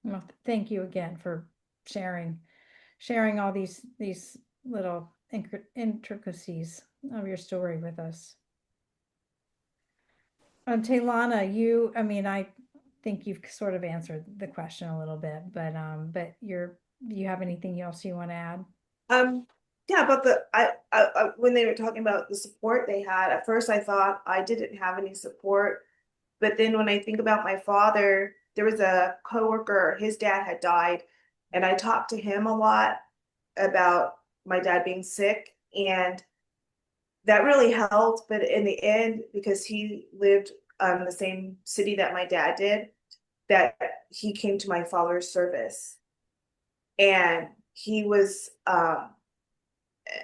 Well, thank you again for sharing all these little intricacies of your story with us. Taylana, I mean, I think you've sort of answered the question a little bit, but you have anything else you want to add? Um, yeah, about when they were talking about the support they had, at first I thought I didn't have any support, but then when I think about my father, there was a coworker, his dad had died, and I talked to him a lot about my dad being sick, and that really helped. But in the end, because he lived in the same city that my dad did, that he came to my father's service, and he was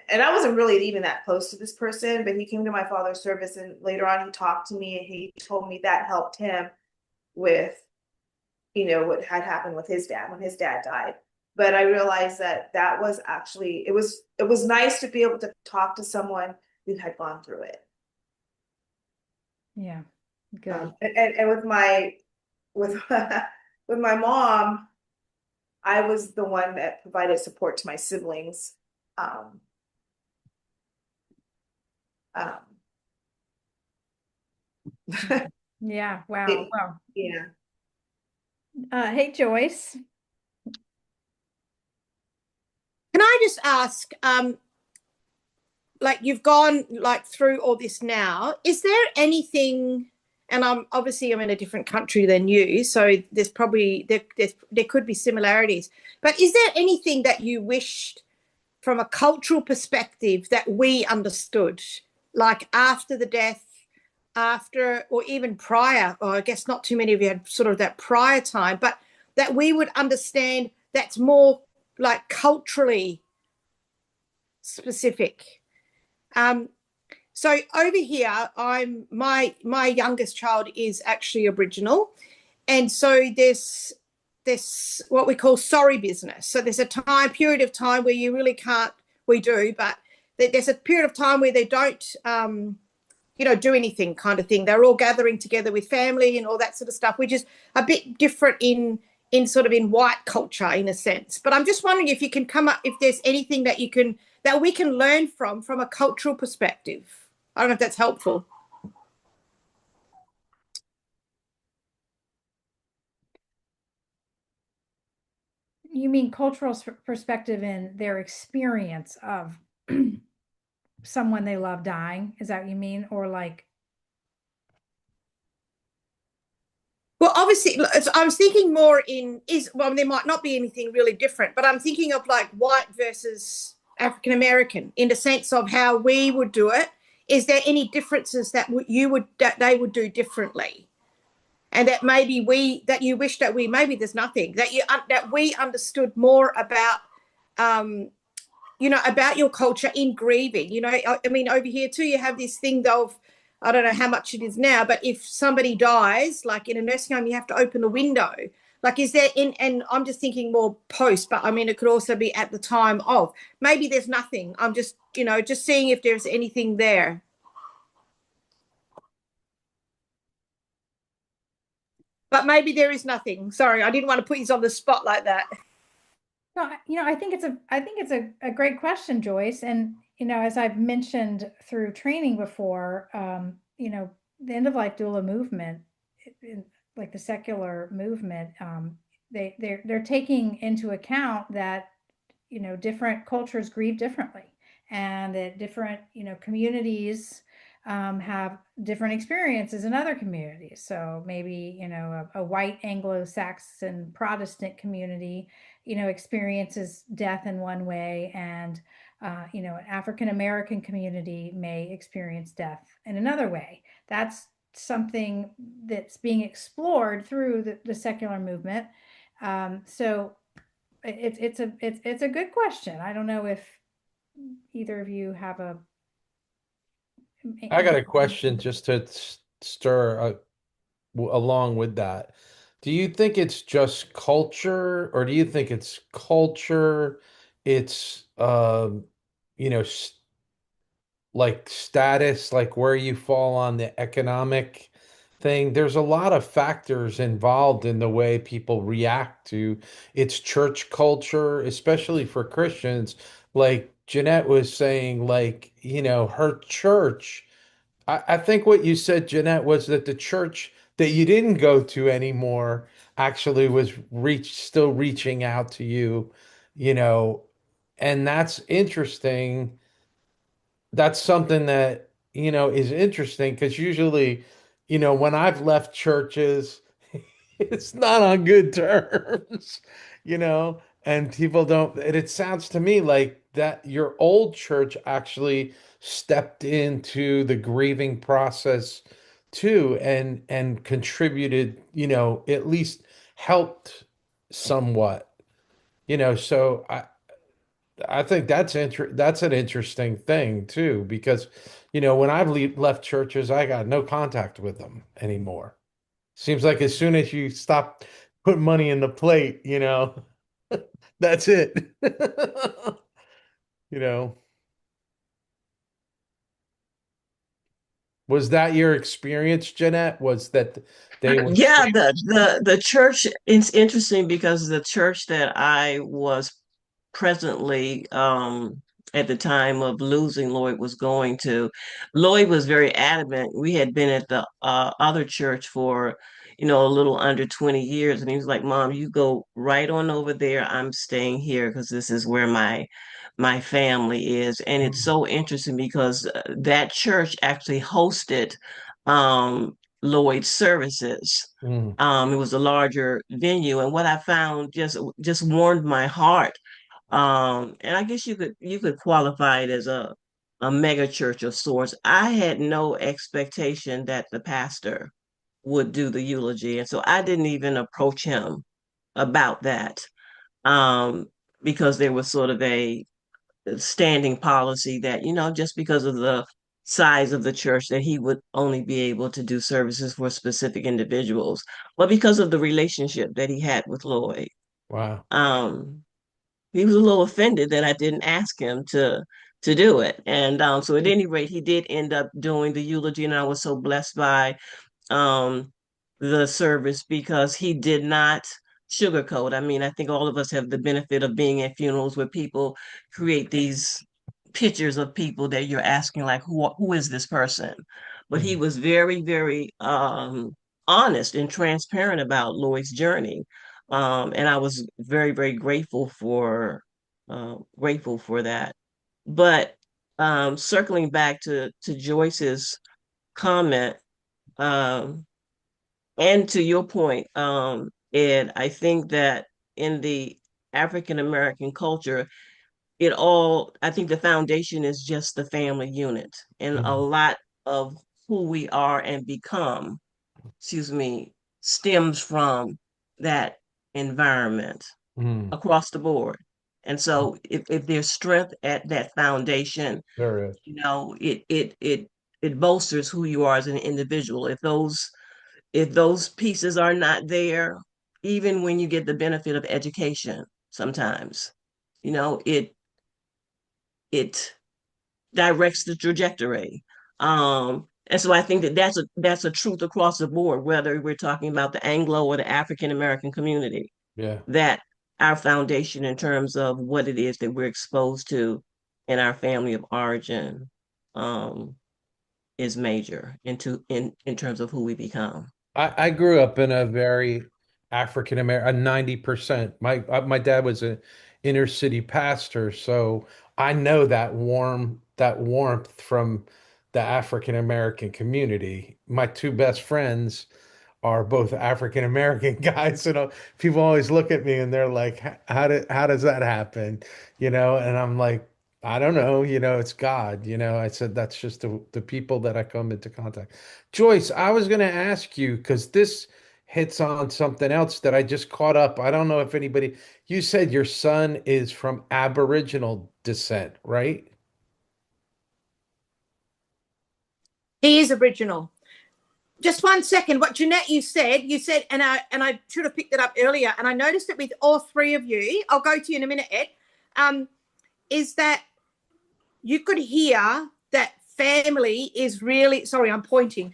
and I wasn't really even that close to this person, but he came to my father's service, and later on he talked to me and he told me that helped him with, what had happened with his dad when his dad died. But I realized that that was actually, it was nice to be able to talk to someone who had gone through it. Yeah. Good. And with my with with my mom, I was the one that provided support to my siblings. Um, um, Yeah. Wow. it- Wow. yeah. Hey, Joyce. Can I just ask, like you've gone like through all this now, is there anything, and I'm in a different country than you, so there's probably there could be similarities, but is there anything that you wished from a cultural perspective that we understood, like after the death, after, or even prior, or I guess not too many of you had sort of that prior time, but that we would understand that's more like culturally specific? So over here, my youngest child is actually Aboriginal, and so there's this what we call sorry business. So there's a period of time where you really can't. We do, but there's a period of time where they don't, do anything, kind of thing. They're all gathering together with family and all that sort of stuff, which is a bit different in sort of in white culture in a sense. But I'm just wondering if you can come up, if there's anything that we can learn from a cultural perspective. I don't know if that's helpful. You mean cultural perspective in their experience of someone they love dying? Is that what you mean? Or like, Well, obviously, I was thinking more there might not be anything really different, but I'm thinking of like white versus African American in the sense of how we would do it. Is there any differences that they would do differently, and that you wish that maybe there's nothing that we understood more about, about your culture in grieving. I mean, over here too, you have this thing of, I don't know how much it is now, but if somebody dies, like in a nursing home, you have to open the window. Like, is there and I'm just thinking more post, but I mean, it could also be at the time of. Maybe there's nothing. I'm just, just seeing if there's anything there. But maybe there is nothing. Sorry, I didn't want to put you on the spot like that. no, I think it's a great question, Joyce. And, as I've mentioned through training before, the end of life doula movement, like the secular movement, they're taking into account that, different cultures grieve differently, and that different, communities have different experiences in other communities. So maybe, a white Anglo-Saxon Protestant community, experiences death in one way, and an African American community may experience death in another way. That's something that's being explored through the secular movement. So it's a good question. I don't know if either of you have a. I got a question just to stir along with that. Do you think it's just culture, or do you think it's culture? It's you know, like status, like where you fall on the economic thing. There's a lot of factors involved in the way people react to its church culture, especially for Christians. Like Jeanette was saying, like, her church. I think what you said, Jeanette, was that the church that you didn't go to anymore actually was still reaching out to you, you know, and that's interesting. That's something that, is interesting because usually, when I've left churches, it's not on good terms, and people don't, and it sounds to me like that your old church actually stepped into the grieving process too, and contributed, at least helped somewhat. So I think that's an interesting thing too, because when I've left churches, I got no contact with them anymore. Seems like as soon as you stop putting money in the plate, that's it. You know, was that your experience, Jeanette? Was that they were Yeah, the church, it's interesting because the church that I was presently at the time of losing Lloyd was going to, Lloyd was very adamant. We had been at the other church for, a little under 20 years, and he was like, "Mom, you go right on over there. I'm staying here because this is where my family is." And it's Mhm. so interesting because that church actually hosted Lloyd's services. Mm, It was a larger venue, and what I found just warmed my heart. And I guess you could qualify it as a mega church of sorts. I had no expectation that the pastor would do the eulogy, and so I didn't even approach him about that. Um, because there was sort of a standing policy that, just because of the size of the church, that he would only be able to do services for specific individuals. But because of the relationship that he had with Lloyd, wow. um, he was a little offended that I didn't ask him to do it. And so at any rate, he did end up doing the eulogy, and I was so blessed by um, the service because he did not sugarcoat. I mean, I think all of us have the benefit of being at funerals where people create these pictures of people that you're asking, like, who is this person? But he Mhm. was very, very honest and transparent about Lloyd's journey. And I was very, very grateful for that. But circling back to Joyce's comment, um, and to your point, Ed, I think that in the African American culture, I think the foundation is just the family unit. And a Mhm. lot of who we are and become, excuse me, stems from that environment Mhm. across the board. And so if there's strength at that foundation, There is. it bolsters who you are as an individual. If those pieces are not there, even when you get the benefit of education, sometimes, it directs the trajectory. And so I think that that's a truth across the board, whether we're talking about the Anglo or the African American community, Yeah. that our foundation in terms of what it is that we're exposed to in our family of origin um, is major in terms of who we become. I grew up in a very African American, 90%. My dad was an inner city pastor, so I know that warmth from the African American community. My two best friends are both African American guys, and people always look at me and they're like, how does that happen?" And I'm like, I don't know, it's God, I said that's just the people that I come into contact. Joyce, I was going to ask you because this hits on something else that I just caught up. I don't know if you said your son is from Aboriginal descent, right? He is Aboriginal. Just 1 second. What Jeanette, you said, and I should have picked it up earlier, and I noticed it with all three of you. I'll go to you in a minute, Ed. Is that you could hear that family is really, sorry, I'm pointing.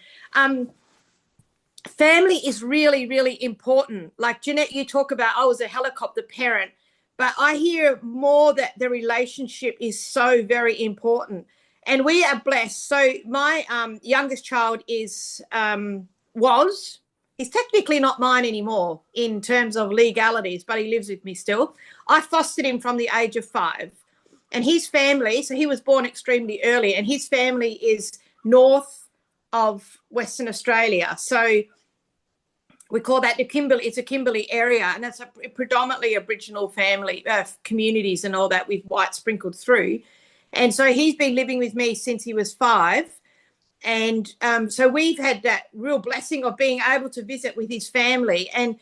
Family is really, really important. Like Jeanette, you talk about, I was a helicopter parent, but I hear more that the relationship is so very important. And we are blessed. So my youngest child he's technically not mine anymore in terms of legalities, but he lives with me still. I fostered him from the age of 5. And his family, so he was born extremely early, and his family is north of Western Australia. So we call that the Kimberley. It's a Kimberley area, and that's a predominantly Aboriginal family communities and all that with white sprinkled through. And so he's been living with me since he was 5. And so we've had that real blessing of being able to visit with his family. And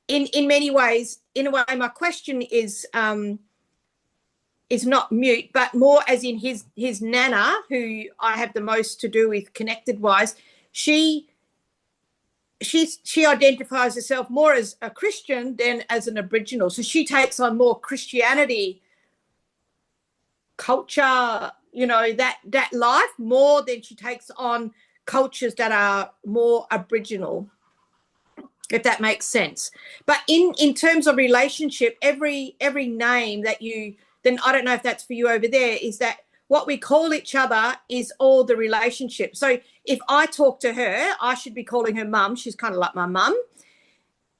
in many ways, in a way, my question is not mute, but more as in his nana, who I have the most to do with connected wise. She identifies herself more as a Christian than as an Aboriginal. So she takes on more Christianity, culture, that life more than she takes on cultures that are more Aboriginal, if that makes sense. But in terms of relationship, every name that then I don't know if that's for you over there, is that what we call each other is all the relationship. So if I talk to her, I should be calling her mum. She's kind of like my mum.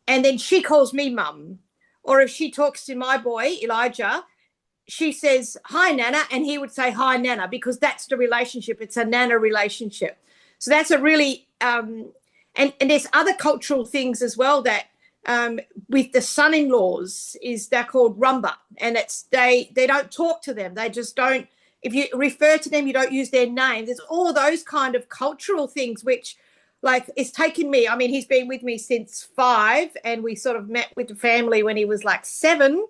And then she calls me mum. Or if she talks to my boy, Elijah, she says, hi, Nana, and he would say, hi, Nana, because that's the relationship. It's a Nana relationship. So that's a really, and there's other cultural things as well that with the son-in-laws is they're called rumba, and they don't talk to them. They just don't, if you refer to them, you don't use their name. There's all those kind of cultural things, which like it's taken me, I mean, he's been with me since 5, and we sort of met with the family when he was like 7.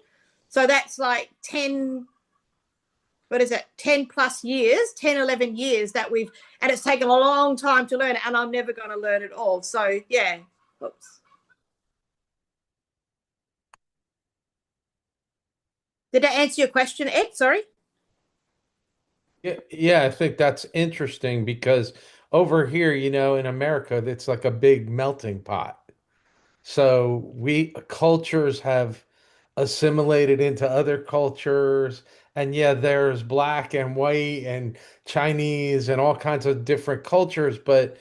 So that's like 10 plus years, 10, 11 years that and it's taken a long time to learn it, and I'm never going to learn it all. So yeah. Oops. Did I answer your question, Ed? Sorry. Yeah, I think that's interesting because over here, in America, it's like a big melting pot. So we cultures have assimilated into other cultures. And yeah, there's black and white and Chinese and all kinds of different cultures, but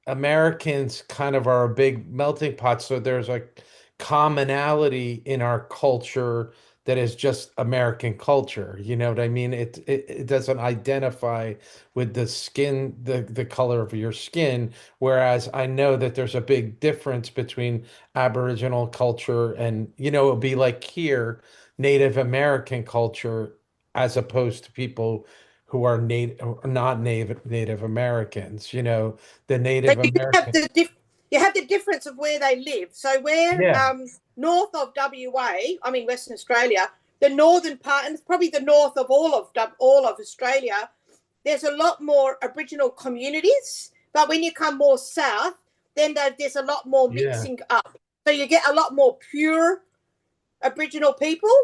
Americans kind of are a big melting pot. So there's like commonality in our culture that is just American culture. You know what I mean? It doesn't identify with the skin, the color of your skin. Whereas I know that there's a big difference between Aboriginal culture and, it'll be like here, Native American culture, as opposed to people who are not Native Americans, the So Native you can have American. you have the difference of where they live. So we're Yeah. North of WA, I mean Western Australia, the northern part, and it's probably the north of all of Australia. There's a lot more Aboriginal communities, but when you come more south, then there's a lot more mixing up. So you get a lot more pure Aboriginal people.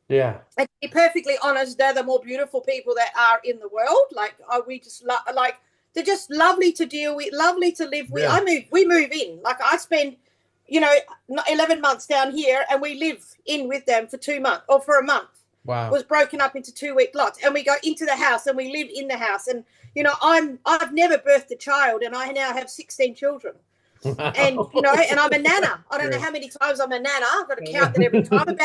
Yeah. And to be perfectly honest, they're the more beautiful people that are in the world. Like, we just like, they're just lovely to deal with, lovely to live with. Yeah. We move in. Like, I spend, 11 months down here, and we live in with them for 2 months or for a month. Wow. It was broken up into 2-week lots, and we go into the house and we live in the house. And I've never birthed a child, and I now have 16 children. And and I'm a nana. I don't know how many times I'm a nana. I've got to count that every time.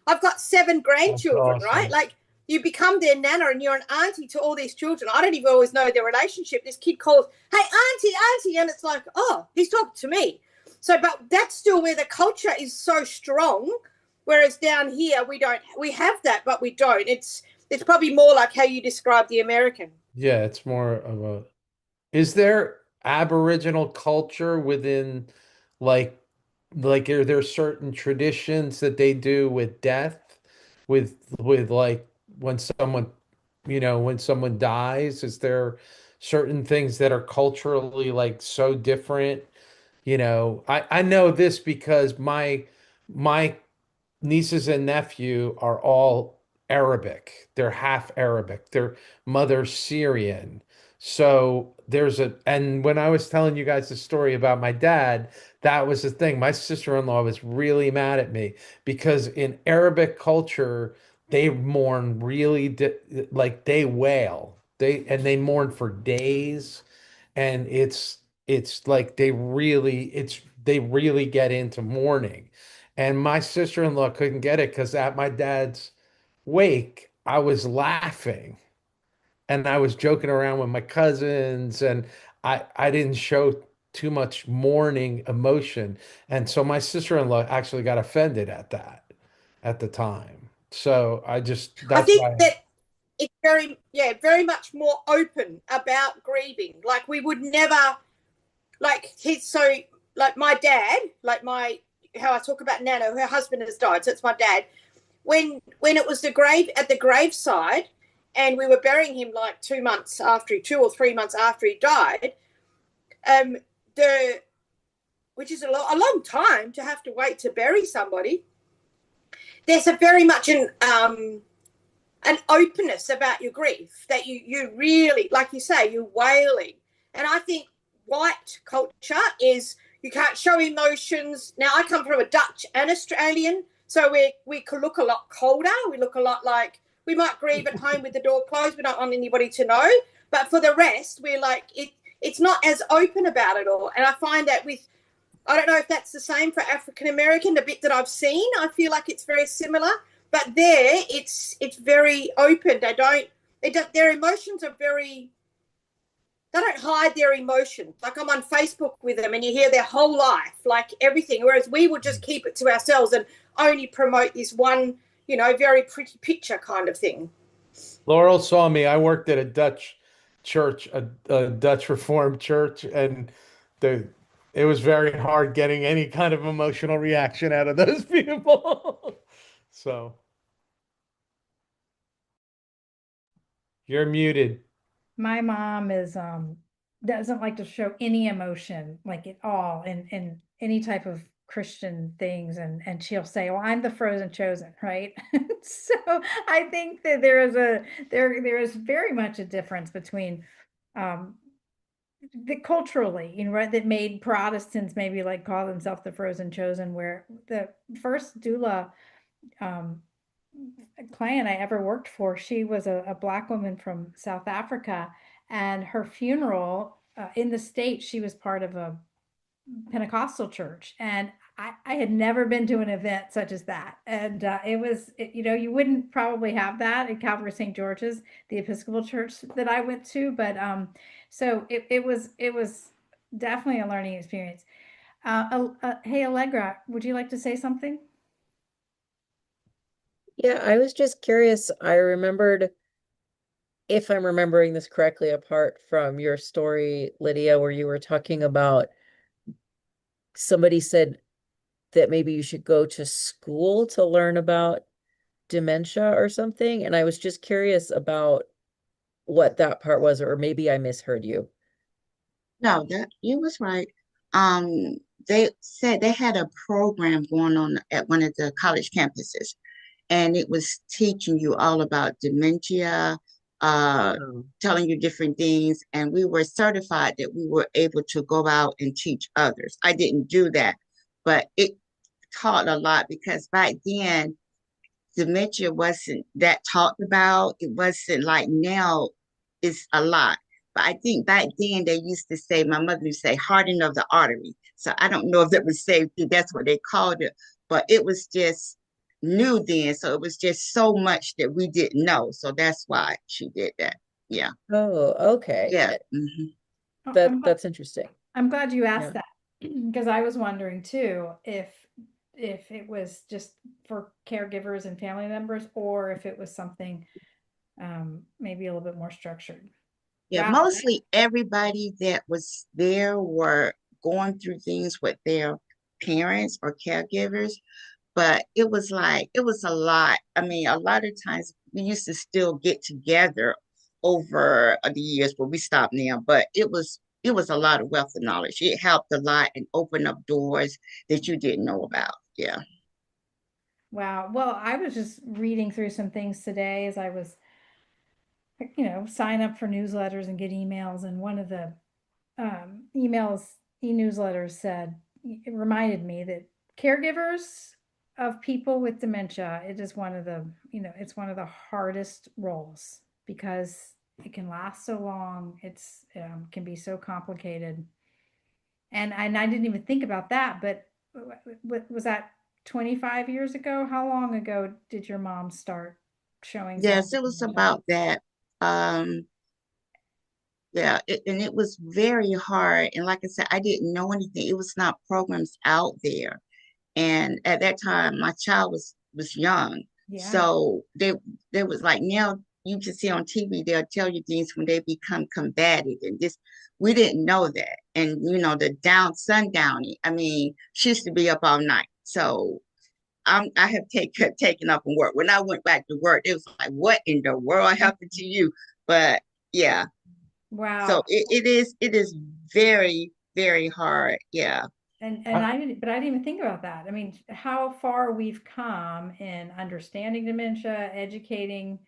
I've got 7 grandchildren, awesome. right? Like, you become their nana and you're an auntie to all these children. I don't even always know their relationship. This kid calls, hey, auntie, and it's like, oh, he's talking to me. So, but that's still where the culture is so strong. Whereas down here, we have that, but we don't. It's probably more like how you describe the American. Yeah, it's more of a. Is there Aboriginal culture within, like, are there certain traditions that they do with death, with like when someone dies? Is there certain things that are culturally like so different? I know this because my nieces and nephew are all Arabic. They're half Arabic. Their mother's Syrian. So and when I was telling you guys the story about my dad, that was the thing. My sister-in-law was really mad at me because in Arabic culture, they mourn really like they wail. They mourn for days, and it's like they really get into mourning. And my sister-in-law couldn't get it because at my dad's wake, I was laughing and I was joking around with my cousins, and I didn't show too much mourning emotion. And so my sister-in-law actually got offended at that at the time. So I that's think why. that it's very, yeah, very much more open about grieving. Like we would never, like he's so, like my dad, like how I talk about Nana, her husband has died, so it's my dad. When it was the grave at the graveside, and we were burying him like 2 months after 2 or 3 months after he died, the which is a long time to have to wait to bury somebody. There's a very much an openness about your grief that you really, like you say, you're wailing. And I think white culture is you can't show emotions. Now, I come from a Dutch and Australian, so we could look a lot colder. We look a lot like we might grieve at home with the door closed. We don't want anybody to know. But for the rest, we're like, it's not as open about it all. And I find that I don't know if that's the same for African American, the bit that I've seen, I feel like it's very similar. But there, it's very open. Their emotions are very, they don't hide their emotions. Like I'm on Facebook with them and you hear their whole life, like everything. Whereas we would just keep it to ourselves and only promote this one, very pretty picture kind of thing. Laurel saw me. I worked at a Dutch church, a Dutch Reformed church, and the it was very hard getting any kind of emotional reaction out of those people. So you're muted. My mom is doesn't like to show any emotion like at all in any type of Christian things, and she'll say, "Well, I'm the frozen chosen," right? So I think that there is very much a difference between um the culturally, right, that made Protestants maybe like call themselves the frozen chosen, where the first doula um client I ever worked for, she was a Black woman from South Africa, and her funeral in the States, she was part of a Pentecostal church, and I had never been to an event such as that, and you wouldn't probably have that at Calvary St. George's, the Episcopal church that I went to, but so it was definitely a learning experience. Hey, Allegra, would you like to say something? Yeah, I was just curious. I remembered, if I'm remembering this correctly, apart from your story, Lydia, where you were talking about somebody said that maybe you should go to school to learn about dementia or something. And I was just curious about what that part was, or maybe I misheard you. No, that you was right. Um, they said they had a program going on at one of the college campuses, and it was teaching you all about dementia, uh, Oh. telling you different things, and we were certified that we were able to go out and teach others. I didn't do that, but it taught a lot because back then dementia wasn't that talked about. It wasn't like now it's a lot. But I think back then they used to say, my mother used to say, hardening of the artery. So I don't know if that was safe. That's what they called it. But it was just new then. So it was just so much that we didn't know. So that's why she did that. Yeah. Oh, okay. Yeah. Mhm. Oh, That's interesting. I'm glad you asked Yeah. that because I was wondering too if it was just for caregivers and family members or if it was something maybe a little bit more structured. Yeah. Wow. Mostly everybody that was there were going through things with their parents or caregivers. But it was like it was a lot. I mean, a lot of times we used to still get together over the years, but we stopped now. But it was a lot of wealth of knowledge. It helped a lot and opened up doors that you didn't know about. Yeah. Wow. Well, I was just reading through some things today as I was, sign up for newsletters and get emails. And one of the emails, e-newsletters said, it reminded me that caregivers of people with dementia, it is one of the, it's one of the hardest roles because it can last so long. It's can be so complicated. And I didn't even think about that, but was that 25 years ago? How long ago did your mom start showing signs Yes, of it was dementia? about that. Um, Yeah, and it was very hard. And like I said, I didn't know anything. It was not programs out there. And at that time, my child was young. Yeah. So they was like, now you can see on TV, they'll tell you things when they become combative. And just we didn't know that. And the sundowning. I mean, she used to be up all night. So I have taken up from work. When I went back to work, it was like, what in the world happened to you? But yeah, so Wow. it is very, very hard. Yeah. And I didn't even think about that. I mean, how far we've come in understanding dementia, educating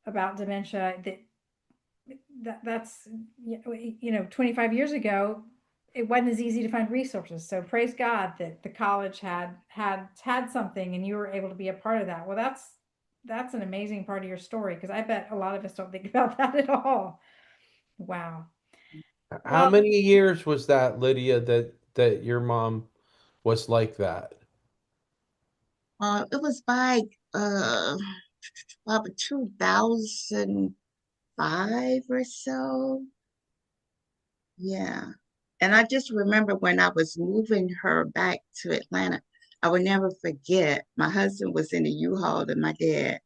about dementia, that's 25 years ago, it wasn't as easy to find resources. So praise God that the college had something and you were able to be a part of that. Well, that's an amazing part of your story, because I bet a lot of us don't think about that at all. Wow. How Well, many years was that, Lydia, that your mom was like that? It was like about 2005 or so. Yeah. And I just remember when I was moving her back to Atlanta, I would never forget. My husband was in the U-Haul and my dad,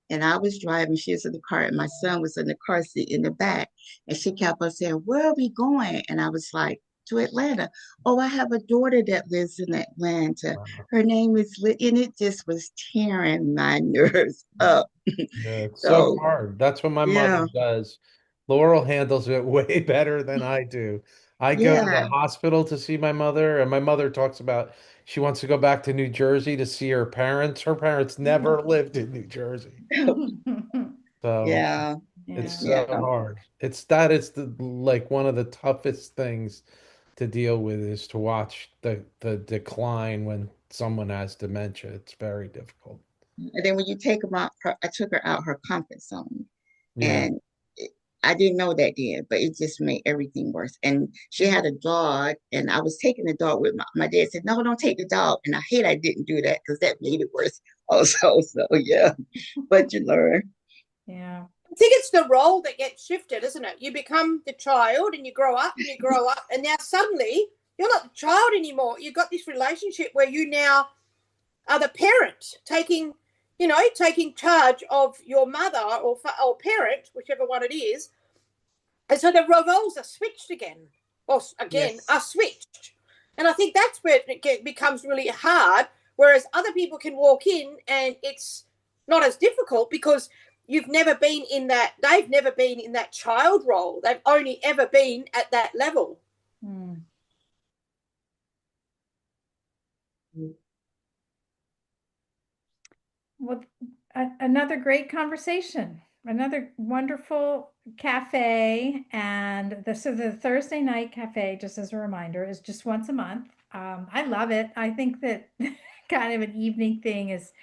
and I was driving, she was in the car, and my son was in the car seat in the back. And she kept on saying, where are we going? And I was like, to Atlanta. Oh, I have a daughter that lives in Atlanta. Wow. Her name is Lit, and it just was tearing my nerves up. Yeah, it's so So, hard. That's what my mother yeah, does. Laurel handles it way better than I do. I go to the yeah. hospital to see my mother, and my mother talks about she wants to go back to New Jersey to see her parents. Her parents never lived in New Jersey. So Yeah, it's yeah. so yeah. hard. It's that it's the like one of the toughest things to deal with is to watch the decline when someone has dementia. It's very difficult. And then when you take them out, I took her out her comfort zone. Yeah. And I didn't know that then, but it just made everything worse. And she had a dog, and I was taking the dog with my dad said, no, don't take the dog. And I hate I didn't do that because that made it worse also. So yeah, but you learn. Yeah. I think it's the role that gets shifted, isn't it? You become the child and you grow up and you grow up, and now suddenly you're not the child anymore. You've got this relationship where you now are the parent taking charge of your mother or parent, whichever one it is. And so the roles are switched again, or again, Yes. are switched. And I think that's where it becomes really hard, whereas other people can walk in and it's not as difficult because they've never been in that child role. They've only ever been at that level. Mm. Well, another great conversation, another wonderful cafe. And the Thursday night cafe, just as a reminder, is just once a month. I love it. I think that kind of an evening thing is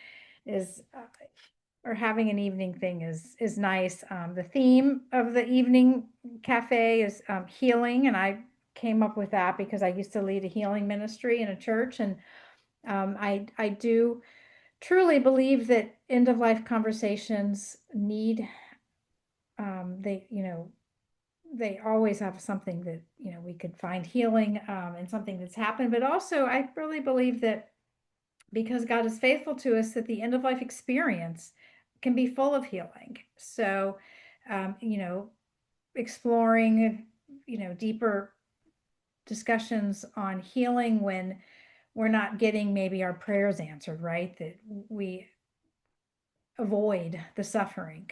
or having an evening thing is nice. The theme of the evening cafe is healing, and I came up with that because I used to lead a healing ministry in a church, and I do truly believe that end of life conversations need they always have something that we could find healing in something that's happened, but also I really believe that because God is faithful to us, that the end of life experience can be full of healing. So um, you know exploring deeper discussions on healing when we're not getting maybe our prayers answered, right, that we avoid the suffering.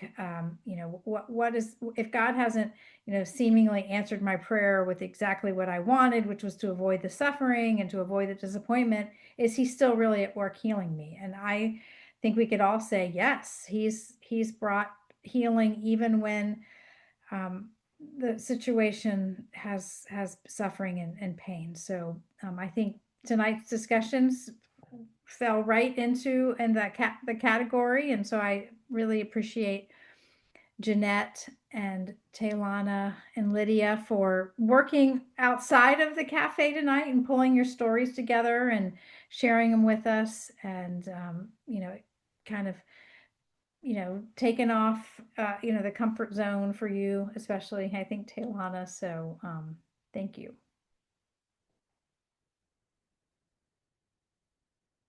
What is, if God hasn't, seemingly answered my prayer with exactly what I wanted, which was to avoid the suffering and to avoid the disappointment, is he still really at work healing me? And I think we could all say, yes, he's brought healing even when the situation has suffering and pain. So I think tonight's discussions fell right into the category, and so I really appreciate Jeanette and Taylana and Lydia for working outside of the cafe tonight and pulling your stories together and sharing them with us, and kind of taken off, the comfort zone for you, especially, I think, Taylana. So, thank you.